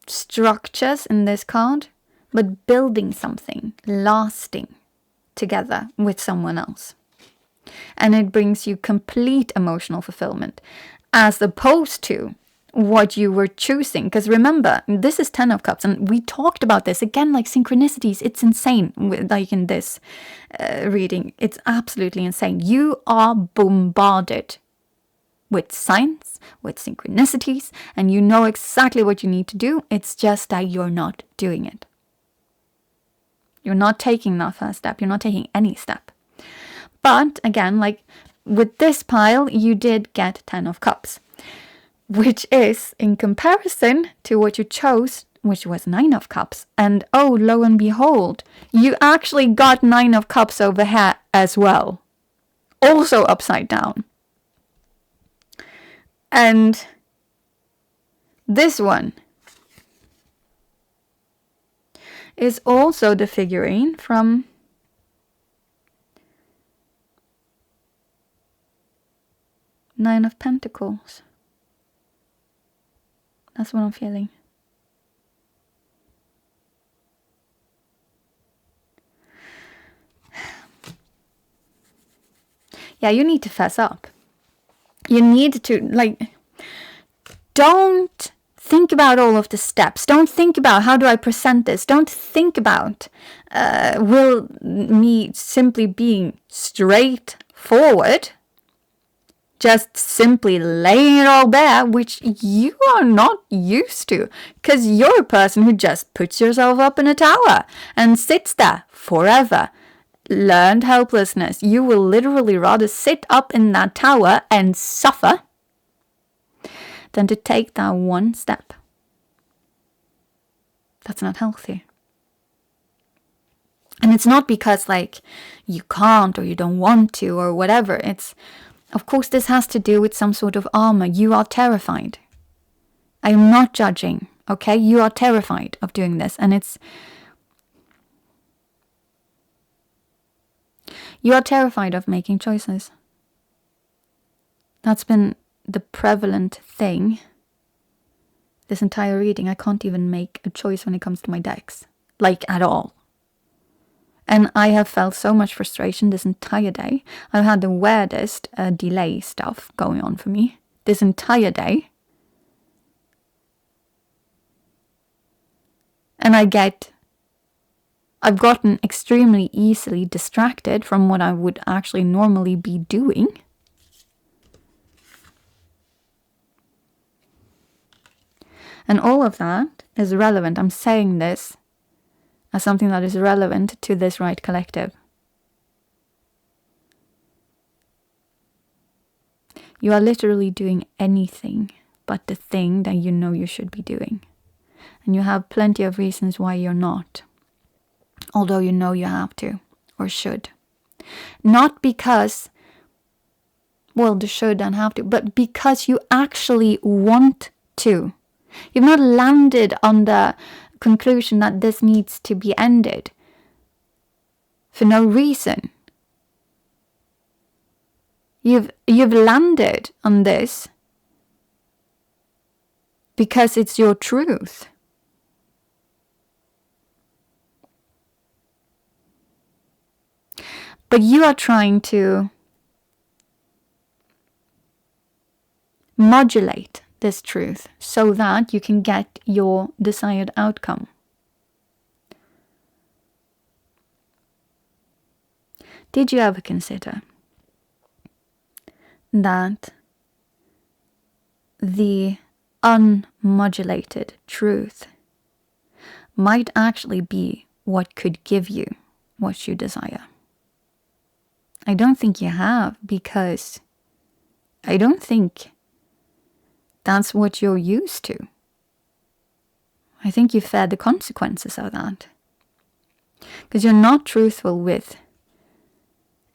structures in this card, but building something lasting together with someone else. And it brings you complete emotional fulfillment, as opposed to what you were choosing. Because remember, this is 10 of Cups, and we talked about this again, like synchronicities. It's insane. Like in this reading, it's absolutely insane. You are bombarded with signs, with synchronicities, and you know exactly what you need to do. It's just that you're not doing it. You're not taking that first step. You're not taking any step. But again, like with this pile, you did get 10 of Cups, which is in comparison to what you chose, which was 9 of Cups. And oh, lo and behold, you actually got 9 of Cups over here as well. Also upside down. And this one is also the figurine from Nine of Pentacles. That's what I'm feeling. Yeah, you need to fess up. You need to, like, don't think about all of the steps. Don't think about how do I present this. Don't think about will me simply being straightforward, just simply laying it all bare, which you are not used to, because you're a person who just puts yourself up in a tower and sits there forever. Learned helplessness. You will literally rather sit up in that tower and suffer than to take that one step. That's not healthy. And it's not because like you can't or you don't want to or whatever. It's, of course, this has to do with some sort of armor. You are terrified. I am not judging, okay? You are terrified of doing this, and you are terrified of making choices. That's been the prevalent thing this entire reading. I can't even make a choice when it comes to my decks, like at all. And I have felt so much frustration this entire day. I've had the weirdest delay stuff going on for me this entire day. And I've gotten extremely easily distracted from what I would actually normally be doing. And all of that is relevant. I'm saying this as something that is relevant to this right collective. You are literally doing anything but the thing that you know you should be doing. And you have plenty of reasons why you're not. Although you know you have to or should. Not because, well, the should and have to, but because you actually want to. You've not landed on the conclusion that this needs to be ended for no reason. You've landed on this because it's your truth. But you are trying to modulate this truth so that you can get your desired outcome. Did you ever consider that the unmodulated truth might actually be what could give you what you desire? I don't think you have, because I don't think that's what you're used to. I think you fear the consequences of that. Because you're not truthful with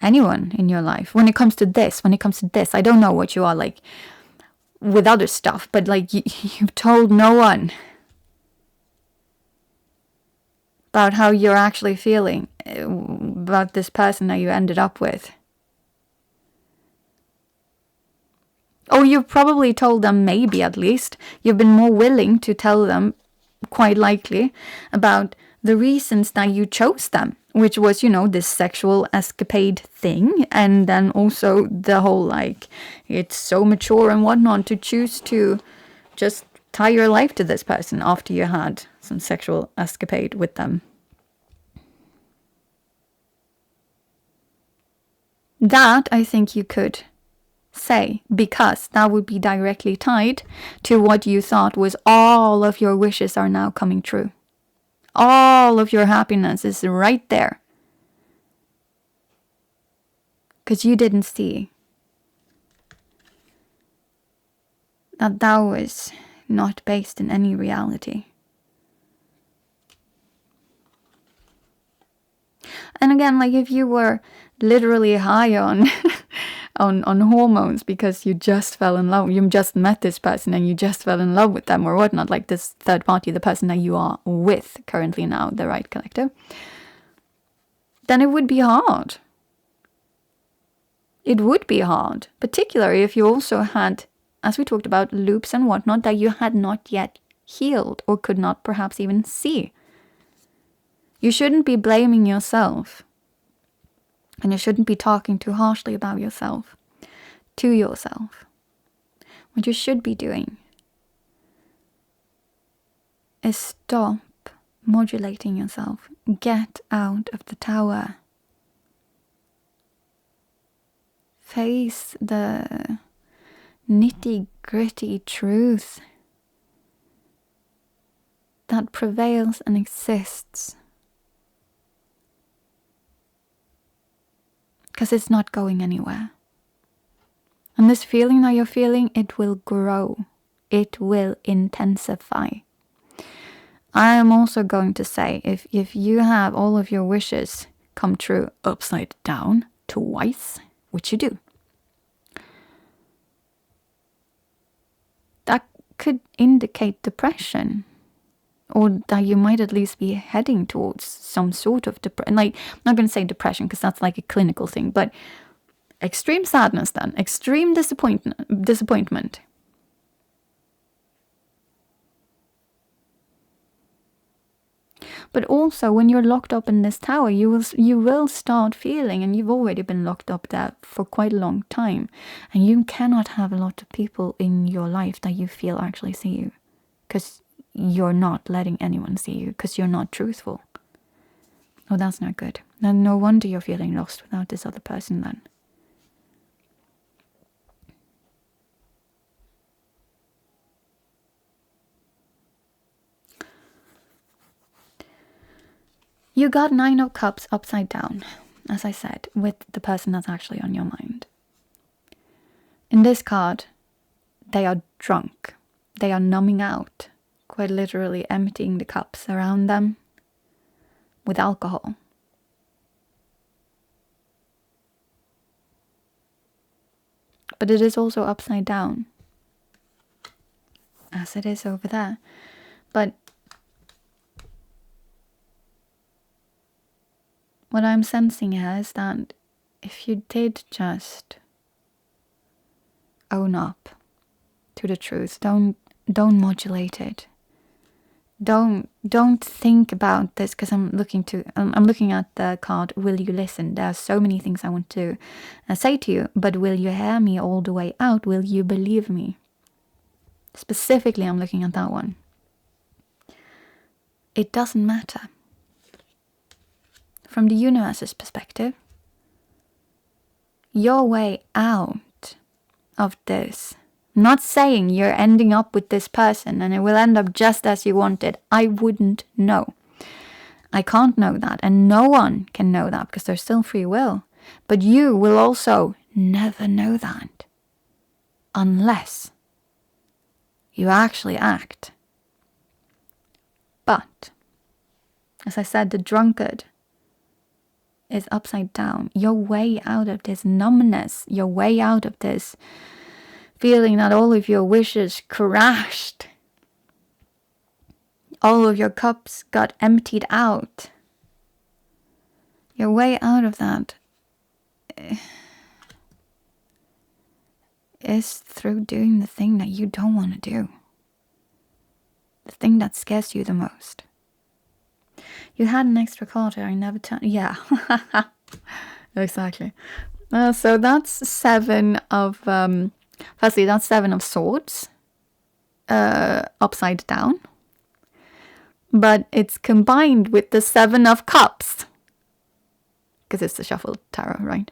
anyone in your life. When it comes to this, I don't know what you are like with other stuff, but like you've told no one about how you're actually feeling about this person that you ended up with. Or you've probably told them, maybe at least, you've been more willing to tell them, quite likely, about the reasons that you chose them, which was, this sexual escapade thing, and then also the whole, like, it's so mature and whatnot to choose to just tie your life to this person after you had some sexual escapade with them. That, I think you could say, because that would be directly tied to what you thought was all of your wishes are now coming true. All of your happiness is right there. Because you didn't see that was not based in any reality. And again, like if you were literally high on on hormones because you just fell in love, you just met this person and you just fell in love with them or whatnot, like this third party, the person that you are with currently now, the right collective, then it would be hard. It would be hard, particularly if you also had, as we talked about, loops and whatnot that you had not yet healed or could not perhaps even see. You shouldn't be blaming yourself. And you shouldn't be talking too harshly about yourself, to yourself. What you should be doing is stop modulating yourself. Get out of the tower. Face the nitty-gritty truth that prevails and exists. Because it's not going anywhere. And this feeling that you're feeling, it will grow. It will intensify. I am also going to say, if you have all of your wishes come true upside down twice, which you do, that could indicate depression. Or that you might at least be heading towards some sort of depression. Like, I'm not going to say depression because that's like a clinical thing, but extreme sadness then. Extreme disappointment. But also, when you're locked up in this tower, you will start feeling, and you've already been locked up there for quite a long time, and you cannot have a lot of people in your life that you feel actually see you. Because you're not letting anyone see you because you're not truthful. Oh, that's not good. Then no wonder you're feeling lost without this other person then. You got 9 of Cups upside down, as I said, with the person that's actually on your mind. In this card, they are drunk. They are numbing out. Quite literally emptying the cups around them with alcohol. But it is also upside down, as it is over there. But what I'm sensing here is that if you did just own up to the truth, don't modulate it. Don't think about this, because I'm looking at the card, will you listen? There are so many things I want to say to you, but will you hear me all the way out? Will you believe me? Specifically, I'm looking at that one. It doesn't matter. From the universe's perspective, your way out of this, I'm not saying you're ending up with this person and it will end up just as you wanted. I wouldn't know. I can't know that, and no one can know that because there's still free will. But you will also never know that unless you actually act. But, as I said, the drunkard is upside down. Your way out of this numbness, your way out of this feeling that all of your wishes crashed, all of your cups got emptied out. Your way out of that is through doing the thing that you don't want to do. The thing that scares you the most. You had an extra card here, I never turned. Yeah, exactly. So that's 7 of, firstly, that's 7 of Swords, upside down. But it's combined with the 7 of Cups. Because it's the shuffled tarot, right?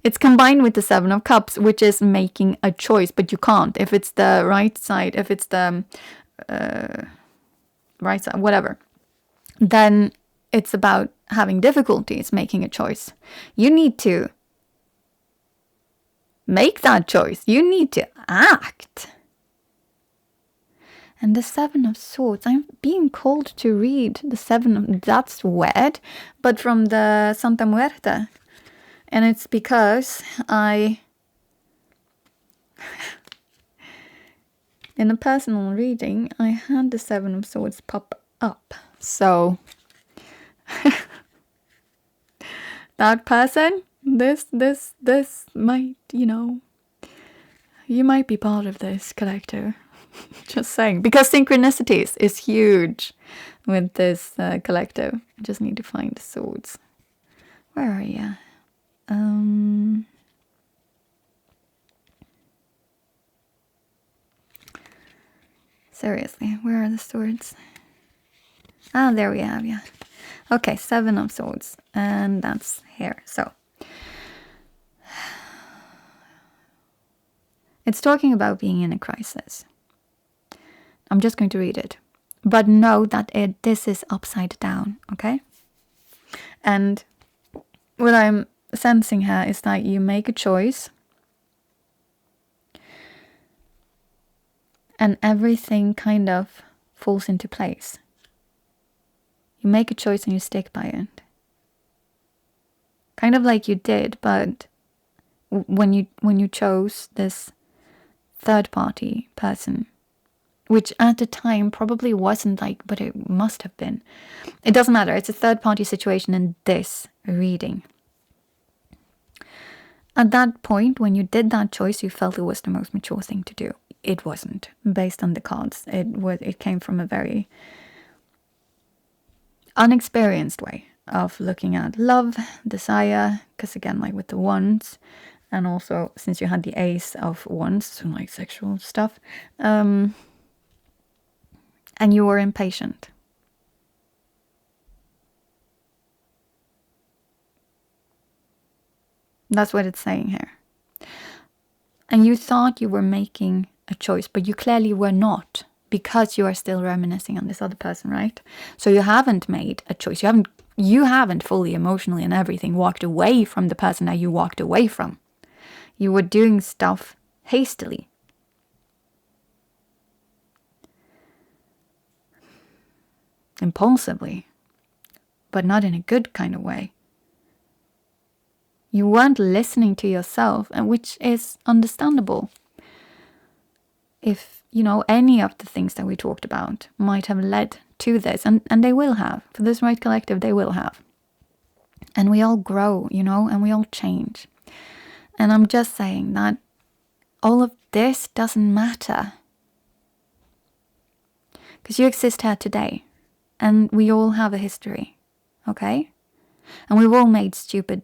It's combined with the 7 of Cups, which is making a choice, but you can't. If it's the right side, if it's the right side, whatever, then it's about having difficulties making a choice. You need to make that choice. You need to act. And the 7 of Swords, I'm being called to read the 7 of, that's weird, but from the Santa Muerte. And it's because in a personal reading, I had the 7 of Swords pop up. So, that person, this might, you might be part of this collective. Just saying. Because synchronicities is huge with this collective. I just need to find the swords. Where are you? Seriously, where are the swords? There we have, yeah. Okay, 7 of Swords. And that's here. So it's talking about being in a crisis. I'm just going to read it. But know that this is upside down, okay? And what I'm sensing here is that you make a choice and everything kind of falls into place. You make a choice and you stick by it. Kind of like you did, but when you chose this third party person, which at the time probably wasn't like, but it must have been. It doesn't matter. It's a third party situation in this reading. At that point, when you did that choice, you felt it was the most mature thing to do. It wasn't, based on the cards. It came from a very unexperienced way of looking at love, desire, because again, like with the wands, and also since you had the Ace of Wands, so like sexual stuff, and you were impatient. That's what it's saying here. And you thought you were making a choice, but you clearly were not, because you are still reminiscing on this other person, right? So you haven't made a choice. You haven't fully emotionally and everything walked away from the person that you walked away from. You were doing stuff hastily. Impulsively, but not in a good kind of way. You weren't listening to yourself, and which is understandable. If, any of the things that we talked about might have led to this, and they will have. For this right collective, they will have. And we all grow, and we all change. And I'm just saying that all of this doesn't matter. Because you exist here today. And we all have a history. Okay? And we've all made stupid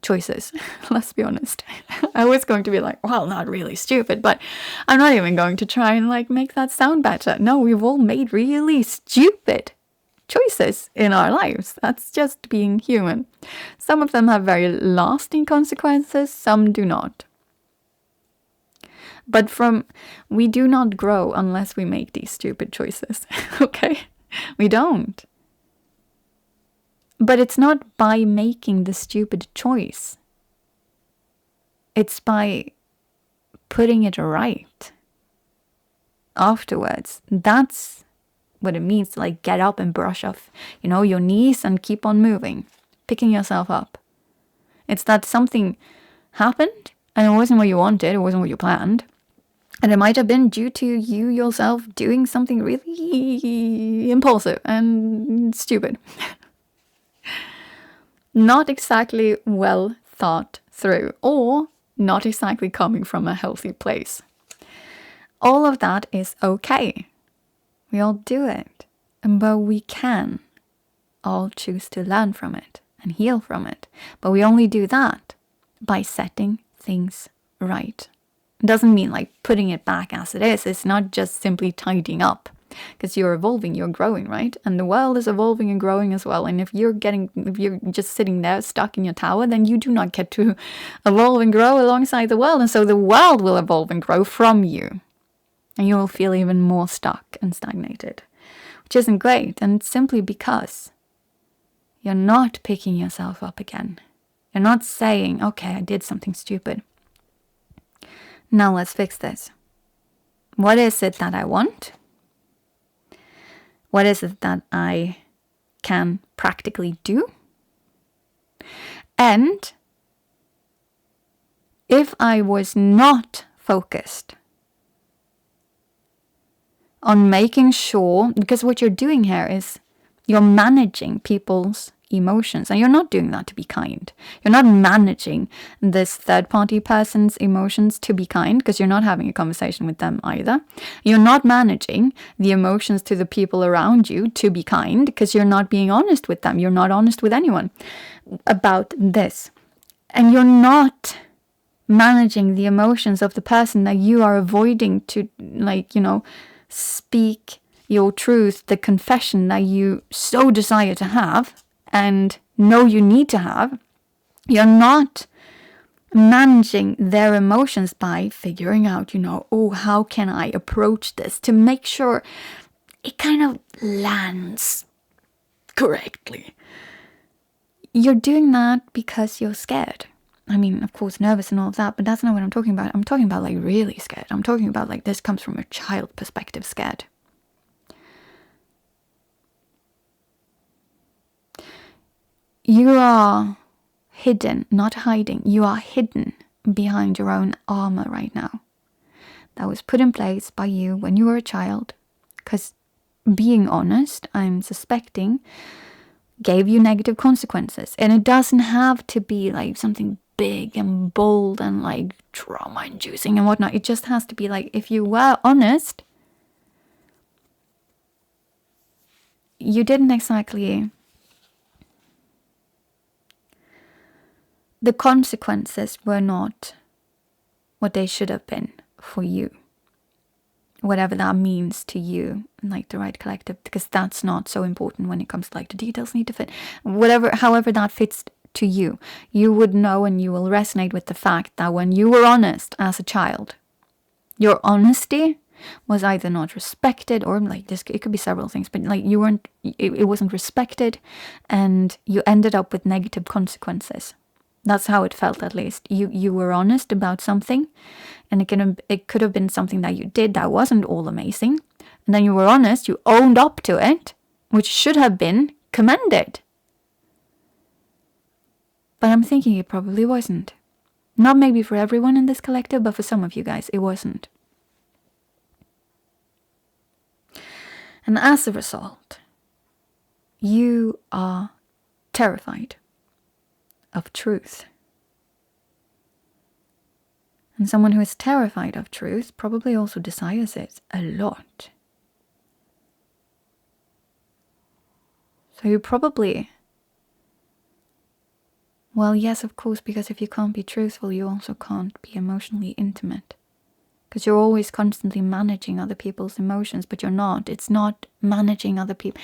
choices. Let's be honest. I was going to be like, well, not really stupid, but I'm not even going to try and make that sound better. No, we've all made really stupid choices in our lives. That's just being human. Some of them have very lasting consequences, some do not. But we do not grow unless we make these stupid choices. Okay? We don't. But it's not by making the stupid choice. It's by putting it right afterwards. That's what it means to get up and brush off, your knees and keep on moving, picking yourself up. It's that something happened and it wasn't what you wanted, it wasn't what you planned. And it might have been due to you yourself doing something really impulsive and stupid. Not exactly well thought through, or not exactly coming from a healthy place. All of that is okay. We all do it. But we can all choose to learn from it and heal from it. But we only do that by setting things right. It doesn't mean putting it back as it is. It's not just simply tidying up. Because you're evolving, you're growing, right? And the world is evolving and growing as well. And if you're just sitting there stuck in your tower, then you do not get to evolve and grow alongside the world. And so the world will evolve and grow from you. And you will feel even more stuck and stagnated, which isn't great. And it's simply because you're not picking yourself up again. You're not saying, okay, I did something stupid. Now let's fix this. What is it that I want? What is it that I can practically do? And if I was not focused on making sure, because what you're doing here is you're managing people's emotions, and you're not doing that to be kind. You're not managing this third party person's emotions to be kind, because you're not having a conversation with them either. You're not managing the emotions to the people around you to be kind, because you're not being honest with them. You're not honest with anyone about this. And you're not managing the emotions of the person that you are avoiding to speak your truth, the confession that you so desire to have and know you need to have, you're not managing their emotions by figuring out, oh, how can I approach this to make sure it kind of lands correctly. You're doing that because you're scared. I mean, of course, nervous and all of that, but that's not what I'm talking about. I'm talking about like really scared. I'm talking about like this comes from a child perspective scared. You are hidden, not hiding. You are hidden behind your own armor right now. That was put in place by you when you were a child. Because being honest, I'm suspecting, gave you negative consequences. And it doesn't have to be like something big and bold and like trauma inducing and whatnot. It just has to be like, if you were honest, you didn't exactly, the consequences were not what they should have been for you, whatever that means to you, like the right collective, because that's not so important when it comes to like the details need to fit, however that fits to you. You would know and you will resonate with the fact that when you were honest as a child, your honesty was either not respected or like this, it could be several things, but like you weren't, it wasn't respected and you ended up with negative consequences. That's how it felt, at least. You were honest about something, and it could have been something that you did that wasn't all amazing. And then you were honest, you owned up to it, which should have been commended. But I'm thinking it probably wasn't. Not maybe for everyone in this collective, but for some of you guys, it wasn't. And as a result, you are terrified of truth. And someone who is terrified of truth probably also desires it a lot. So you probably, well, yes, of course, because if you can't be truthful, you also can't be emotionally intimate. Because you're always constantly managing other people's emotions, but you're not. It's not managing other people.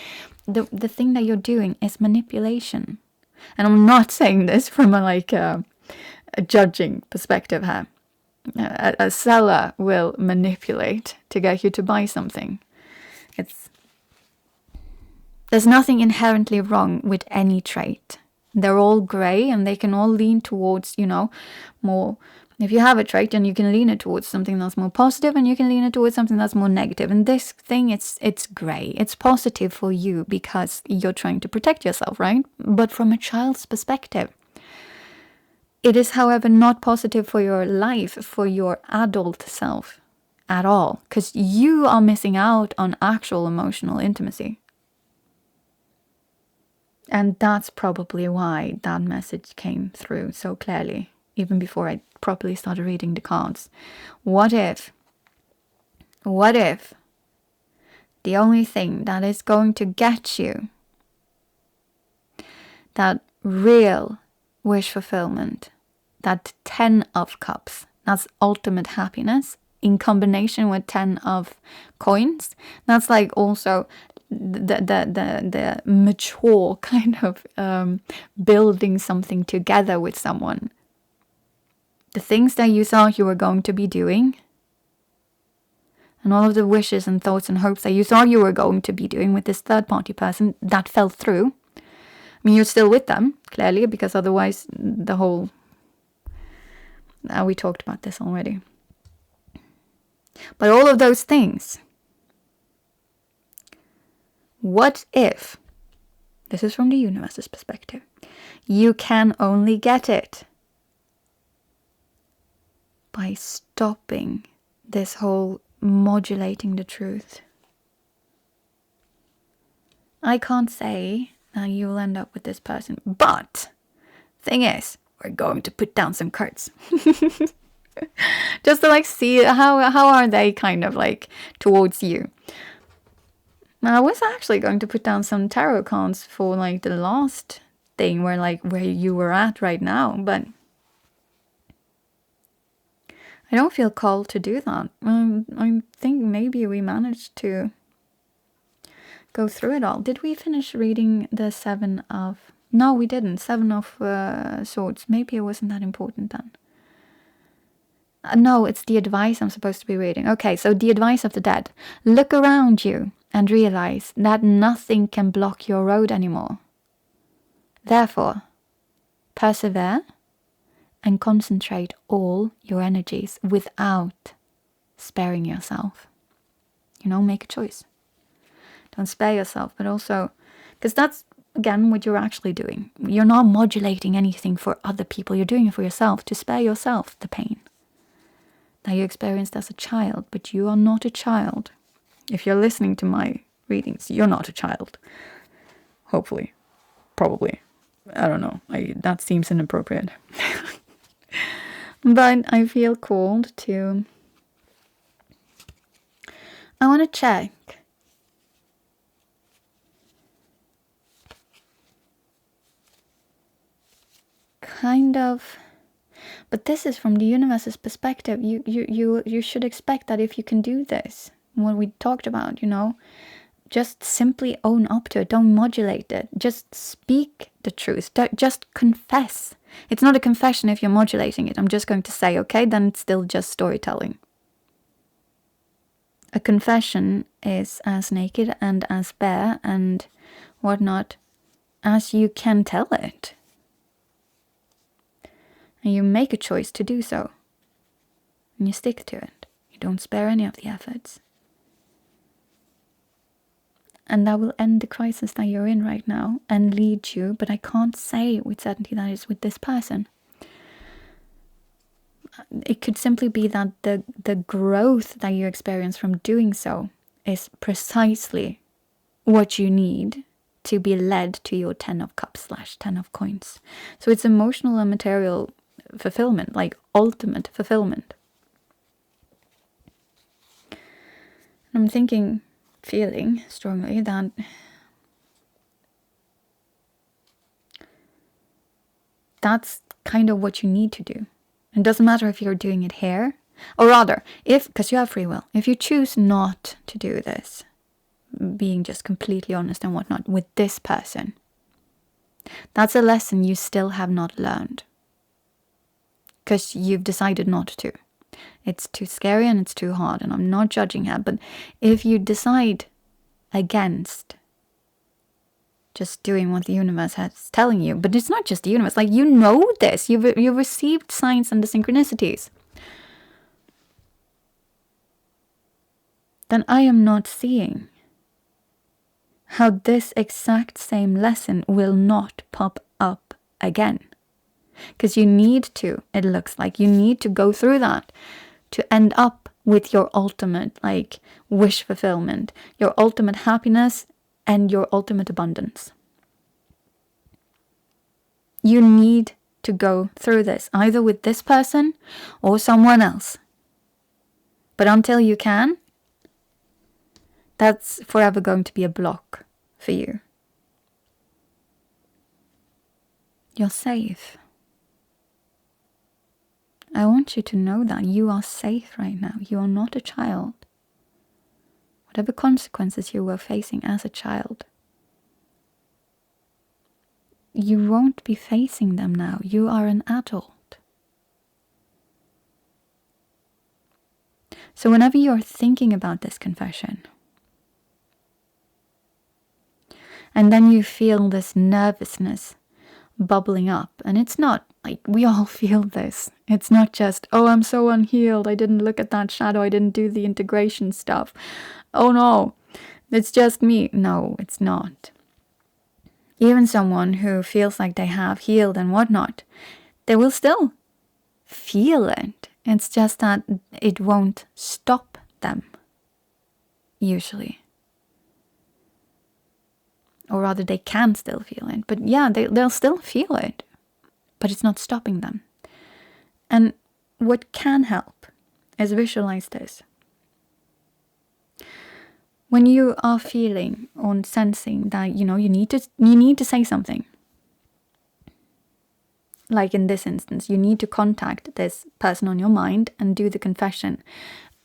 The thing that you're doing is manipulation. And I'm not saying this from a judging perspective here. A seller will manipulate to get you to buy something. There's nothing inherently wrong with any trait. They're all grey and they can all lean towards, more. If you have a trait, then you can lean it towards something that's more positive and you can lean it towards something that's more negative. And this thing, it's grey. It's positive for you because you're trying to protect yourself, right? But from a child's perspective, it is, however, not positive for your life, for your adult self at all. Because you are missing out on actual emotional intimacy. And that's probably why that message came through so clearly, even before I properly started reading the cards. What if the only thing that is going to get you that real wish fulfillment, that 10 of cups, that's ultimate happiness, in combination with 10 of coins, that's like also the mature kind of building something together with someone. The things that you thought you were going to be doing, and all of the wishes and thoughts and hopes that you thought you were going to be doing with this third party person, that fell through. I mean, you're still with them, clearly, because otherwise the whole... we talked about this already. But all of those things, what if, this is from the universe's perspective, you can only get it by stopping this whole modulating the truth? I can't say that you will end up with this person, but thing is, we're going to put down some cards. Just to like see how are they kind of like towards you. Now, I was actually going to put down some tarot cards for like the last thing where you were at right now, but I don't feel called to do that. I think maybe we managed to go through it all. Did we finish reading the Seven of... No, we didn't. Seven of Swords. Maybe it wasn't that important then. No, it's the advice I'm supposed to be reading. Okay, so the advice of the dead. Look around you and realize that nothing can block your road anymore. Therefore, persevere and concentrate all your energies without sparing yourself. Make a choice. Don't spare yourself, but also, because that's, again, what you're actually doing. You're not modulating anything for other people. You're doing it for yourself, to spare yourself the pain that you experienced as a child. But you are not a child. If you're listening to my readings, you're not a child. Hopefully. Probably. I don't know. That seems inappropriate. But I feel called to... I want to check. Kind of... But this is from the universe's perspective. You should expect that if you can do this, what we talked about, just simply own up to it. Don't modulate it. Just speak the truth. Just confess. It's not a confession if you're modulating it. I'm just going to say, okay, then it's still just storytelling. A confession is as naked and as bare and whatnot as you can tell it. And you make a choice to do so. And you stick to it. You don't spare any of the efforts. And that will end the crisis that you're in right now and lead you, but I can't say with certainty that it's with this person. It could simply be that the growth that you experience from doing so is precisely what you need to be led to your 10 of Cups / 10 of Coins. So it's emotional and material fulfillment, like ultimate fulfillment. I'm feeling strongly that that's kind of what you need to do. It doesn't matter if you're doing it here, or rather, because you have free will, if you choose not to do this, being just completely honest and whatnot with this person, that's a lesson you still have not learned. Because you've decided not to. It's too scary and it's too hard, and I'm not judging her, but if you decide against just doing what the universe is telling you, but it's not just the universe, like this, you've received signs and the synchronicities, then I am not seeing how this exact same lesson will not pop up again. Because you need to, it looks like, you need to go through that to end up with your ultimate, wish fulfillment, your ultimate happiness, and your ultimate abundance. You need to go through this, either with this person or someone else. But until you can, that's forever going to be a block for you. You're safe. I want you to know that you are safe right now. You are not a child. Whatever consequences you were facing as a child, you won't be facing them now. You are an adult. So whenever you're thinking about this confession, and then you feel this nervousness bubbling up, and it's not we all feel this. It's not just, oh, I'm so unhealed, I didn't look at that shadow, I didn't do the integration stuff. Oh no, it's just me. No, it's not. Even someone who feels like they have healed and whatnot, they will still feel it. It's just that it won't stop them, usually. Or rather, they can still feel it. But yeah, they'll still feel it. But it's not stopping them. And what can help is visualize this. When you are feeling or sensing that, you need to say something. Like in this instance, you need to contact this person on your mind and do the confession.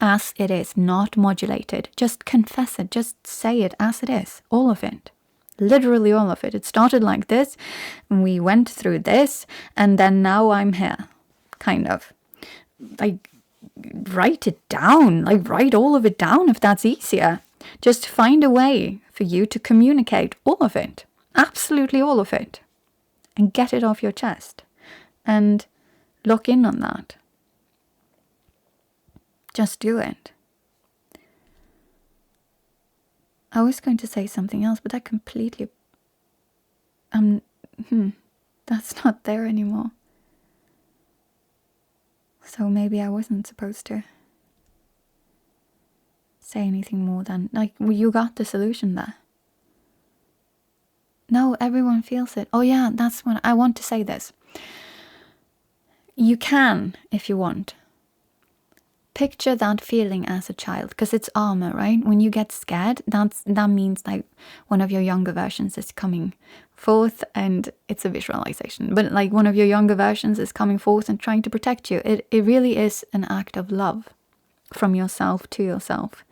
as it is, not modulated. Just confess it. Just say it as it is. All of it. Literally all of it. It started like this. We went through this. And then now I'm here. Kind of. Like, write it down. Like, write all of it down if that's easier. Just find a way for you to communicate all of it. Absolutely all of it. And get it off your chest. And lock in on that. Just do it. I was going to say something else, but I completely... that's not there anymore. So maybe I wasn't supposed to say anything more than... Like, you got the solution there. No, everyone feels it. Oh yeah, that's what... I want to say this. You can, if you want. Picture that feeling as a child, because it's armor, right? When you get scared, that means like one of your younger versions is coming forth, and it's a visualization. But like one of your younger versions is coming forth and trying to protect you. It really is an act of love from yourself to yourself,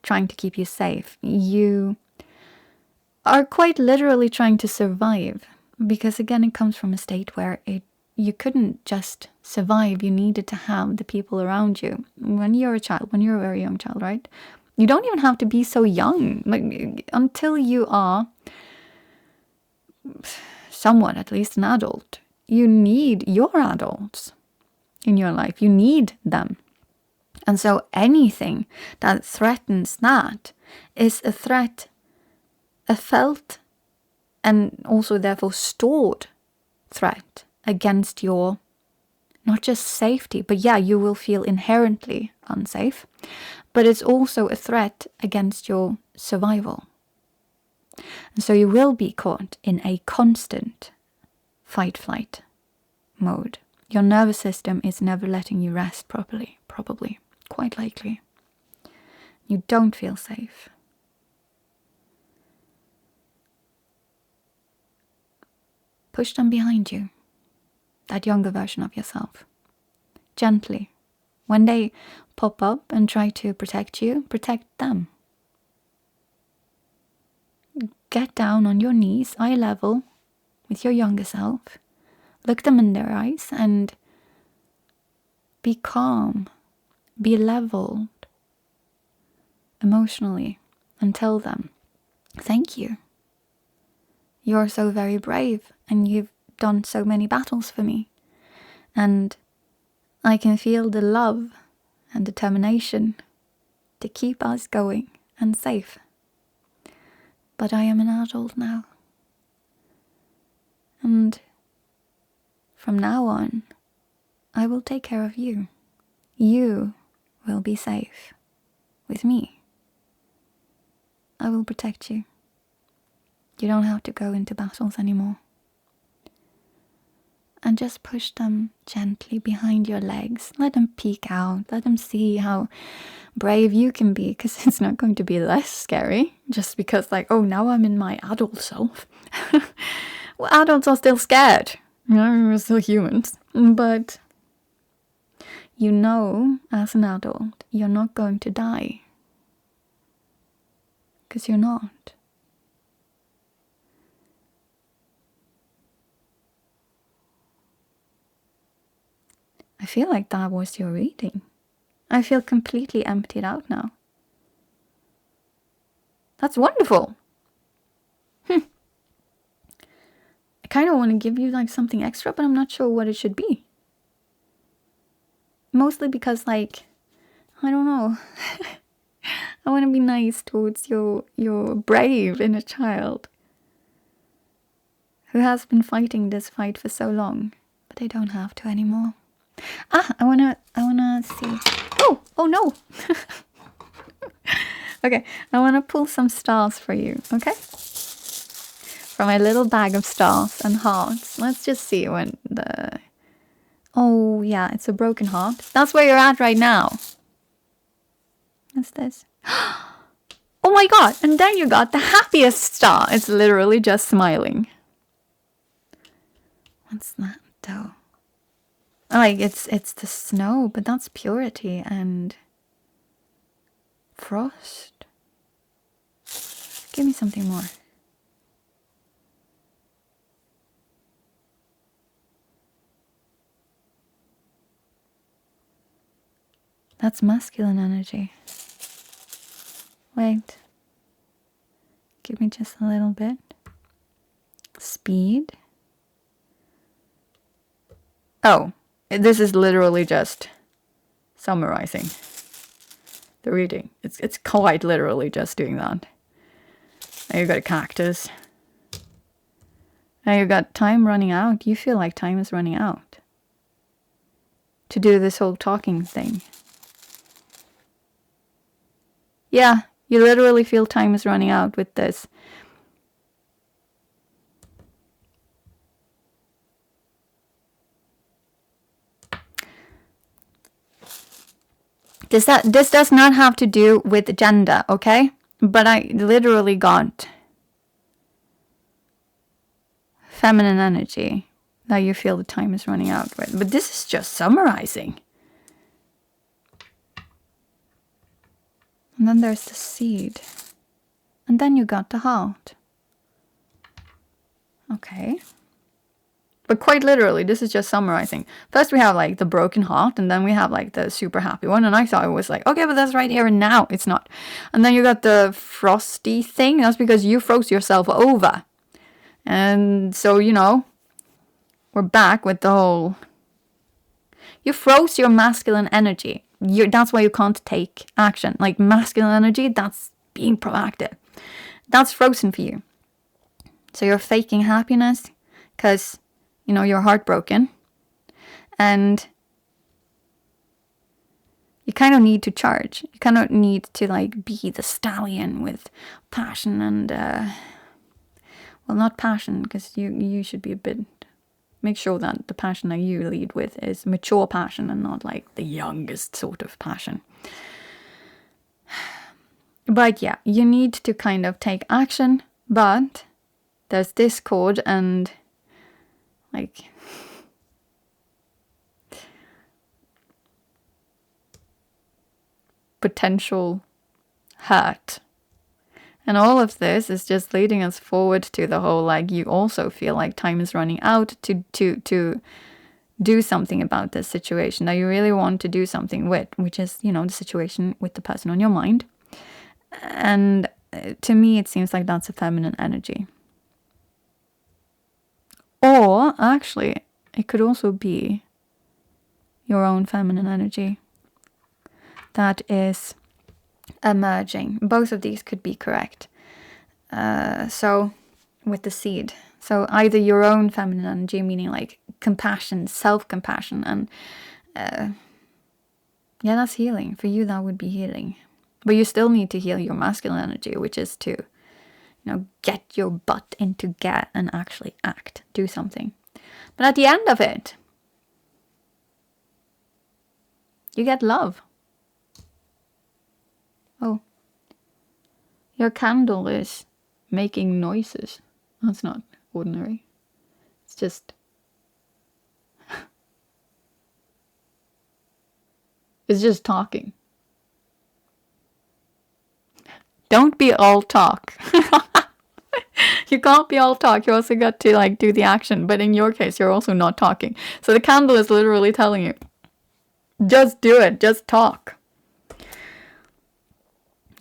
trying to keep you safe. You are quite literally trying to survive, because again, it comes from a state where you couldn't just survive. You needed to have the people around you. When you're a child, when you're a very young child, right? You don't even have to be so young. Like, until you are somewhat, at least, an adult. You need your adults in your life. You need them. And so anything that threatens that is a threat, a felt and also therefore stored threat against your, not just safety, but yeah, you will feel inherently unsafe, but it's also a threat against your survival. And so you will be caught in a constant fight-flight mode. Your nervous system is never letting you rest properly, probably, quite likely. You don't feel safe. Push them behind you. That younger version of yourself. Gently. When they pop up and try to protect you, protect them. Get down on your knees, eye level, with your younger self. Look them in their eyes and be calm. Be leveled emotionally and tell them, thank you. You're so very brave and you've done so many battles for me, and I can feel the love and determination to keep us going and safe. But I am an adult now, and from now on I will take care of you. You will be safe with me. I will protect you. You don't have to go into battles anymore. And just push them gently behind your legs. Let them peek out. Let them see how brave you can be, because it's not going to be less scary just because, like, oh, now I'm in my adult self. Well, adults are still scared. You know, we're still humans. But you know, as an adult, you're not going to die. Because you're not. I feel like that was your reading. I feel completely emptied out now. That's wonderful. I kind of want to give you like something extra, but I'm not sure what it should be. Mostly because, like, I don't know. I want to be nice towards your brave inner child who has been fighting this fight for so long, but they don't have to anymore. I wanna see. Oh no. Okay, I wanna pull some stars for you, okay? From my little bag of stars and hearts. Let's just see when oh yeah, it's a broken heart. That's where you're at right now. What's this? Oh my god, and then you got the happiest star. It's literally just smiling. What's that though? Like, it's the snow, but that's purity and Frost. Give me something more. That's masculine energy. Wait. Give me just a little bit. Speed. Oh, this is literally just summarizing the reading. It's quite literally just doing that. Now you got a cactus. Now you got time running out. You feel like time is running out to do this whole talking thing. Yeah, you literally feel time is running out with this. This does not have to do with gender, okay? But I literally got feminine energy that you feel the time is running out with. But this is just summarizing. And then there's the seed. And then you got the heart. Okay. But quite literally, this is just summarizing. First we have like the broken heart, and then we have like the super happy one. And I thought it was like, okay, but that's right here and now. It's not. And then you got the frosty thing. That's because you froze yourself over. And so, you know, we're back with the whole... You froze your masculine energy. That's why you can't take action. Like masculine energy, that's being proactive. That's frozen for you. So you're faking happiness because, you know, you're heartbroken. And you kind of need to charge. You kind of need to like be the stallion with passion and... well, not passion, because you should be a bit... Make sure that the passion that you lead with is mature passion and not like the youngest sort of passion. But yeah, you need to kind of take action, but there's discord and like potential hurt. And all of this is just leading us forward to the whole, like, you also feel like time is running out to do something about this situation that you really want to do something with, which is, you know, the situation with the person on your mind. And to me, it seems like that's a feminine energy. Or, actually, it could also be your own feminine energy that is emerging. Both of these could be correct. So with the seed, so either your own feminine energy, meaning like compassion, self-compassion, and yeah, that's healing for you. That would be healing, but you still need to heal your masculine energy, which is to, you know, get your butt into gear and actually act, do something. But at the end of it, you get love. Oh, your candle is making noises. That's not ordinary. It's just... it's just talking. Don't be all talk. You can't be all talk. You also got to like do the action. But in your case, you're also not talking. So the candle is literally telling you, just do it. Just talk.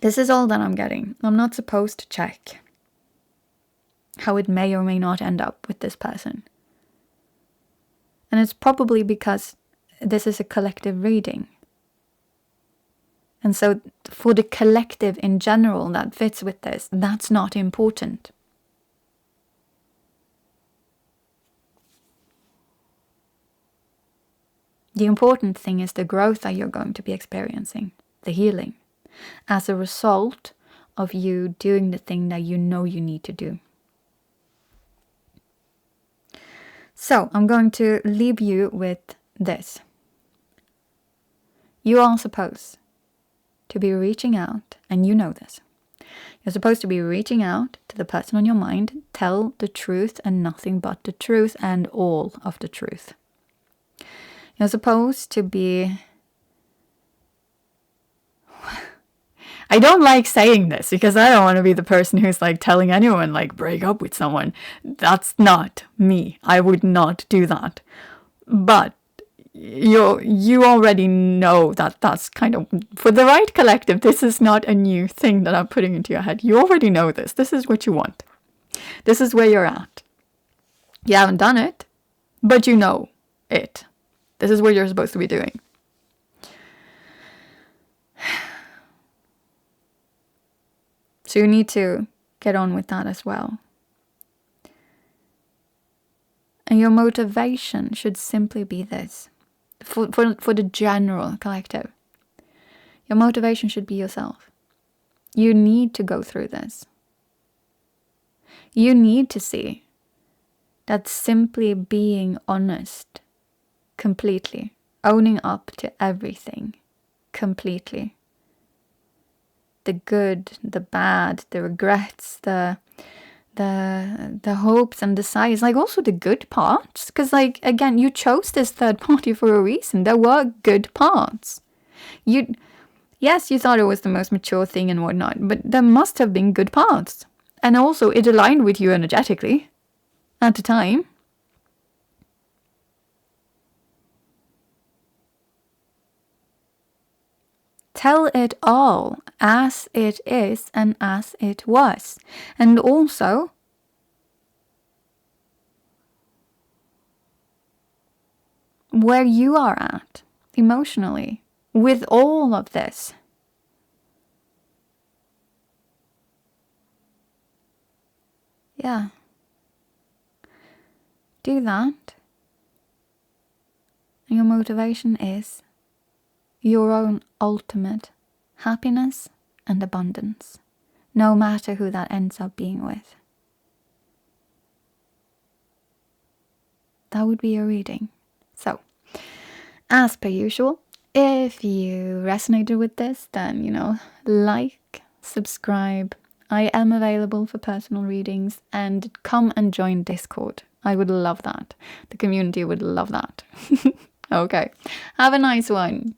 This is all that I'm getting. I'm not supposed to check how it may or may not end up with this person. And it's probably because this is a collective reading. And so for the collective in general that fits with this, that's not important. The important thing is the growth that you're going to be experiencing, the healing, as a result of you doing the thing that you know you need to do. So I'm going to leave you with this. You are supposed to be reaching out, and you know this. You're supposed to be reaching out to the person on your mind, tell the truth and nothing but the truth and all of the truth. You're supposed to be... I don't like saying this because I don't want to be the person who's like telling anyone like break up with someone. That's not me. I would not do that. But you already know that that's kind of, for the right collective, this is not a new thing that I'm putting into your head. You already know this. This is what you want. This is where you're at. You haven't done it, but you know it. This is what you're supposed to be doing. So you need to get on with that as well. And your motivation should simply be this. For the general collective. Your motivation should be yourself. You need to go through this. You need to see that simply being honest completely, owning up to everything completely, the good, the bad, the regrets, the hopes and desires, like also the good parts, because like again, you chose this third party for a reason. There were good parts. Yes, you thought it was the most mature thing and whatnot, but there must have been good parts, and also it aligned with you energetically at the time. Tell it all as it is and as it was. And also, where you are at emotionally with all of this. Yeah. Do that. And your motivation is your own ultimate happiness and abundance, no matter who that ends up being with. That would be your reading. So, as per usual, if you resonated with this, then, like, subscribe. I am available for personal readings, and come and join Discord. I would love that. The community would love that. Okay. Have a nice one.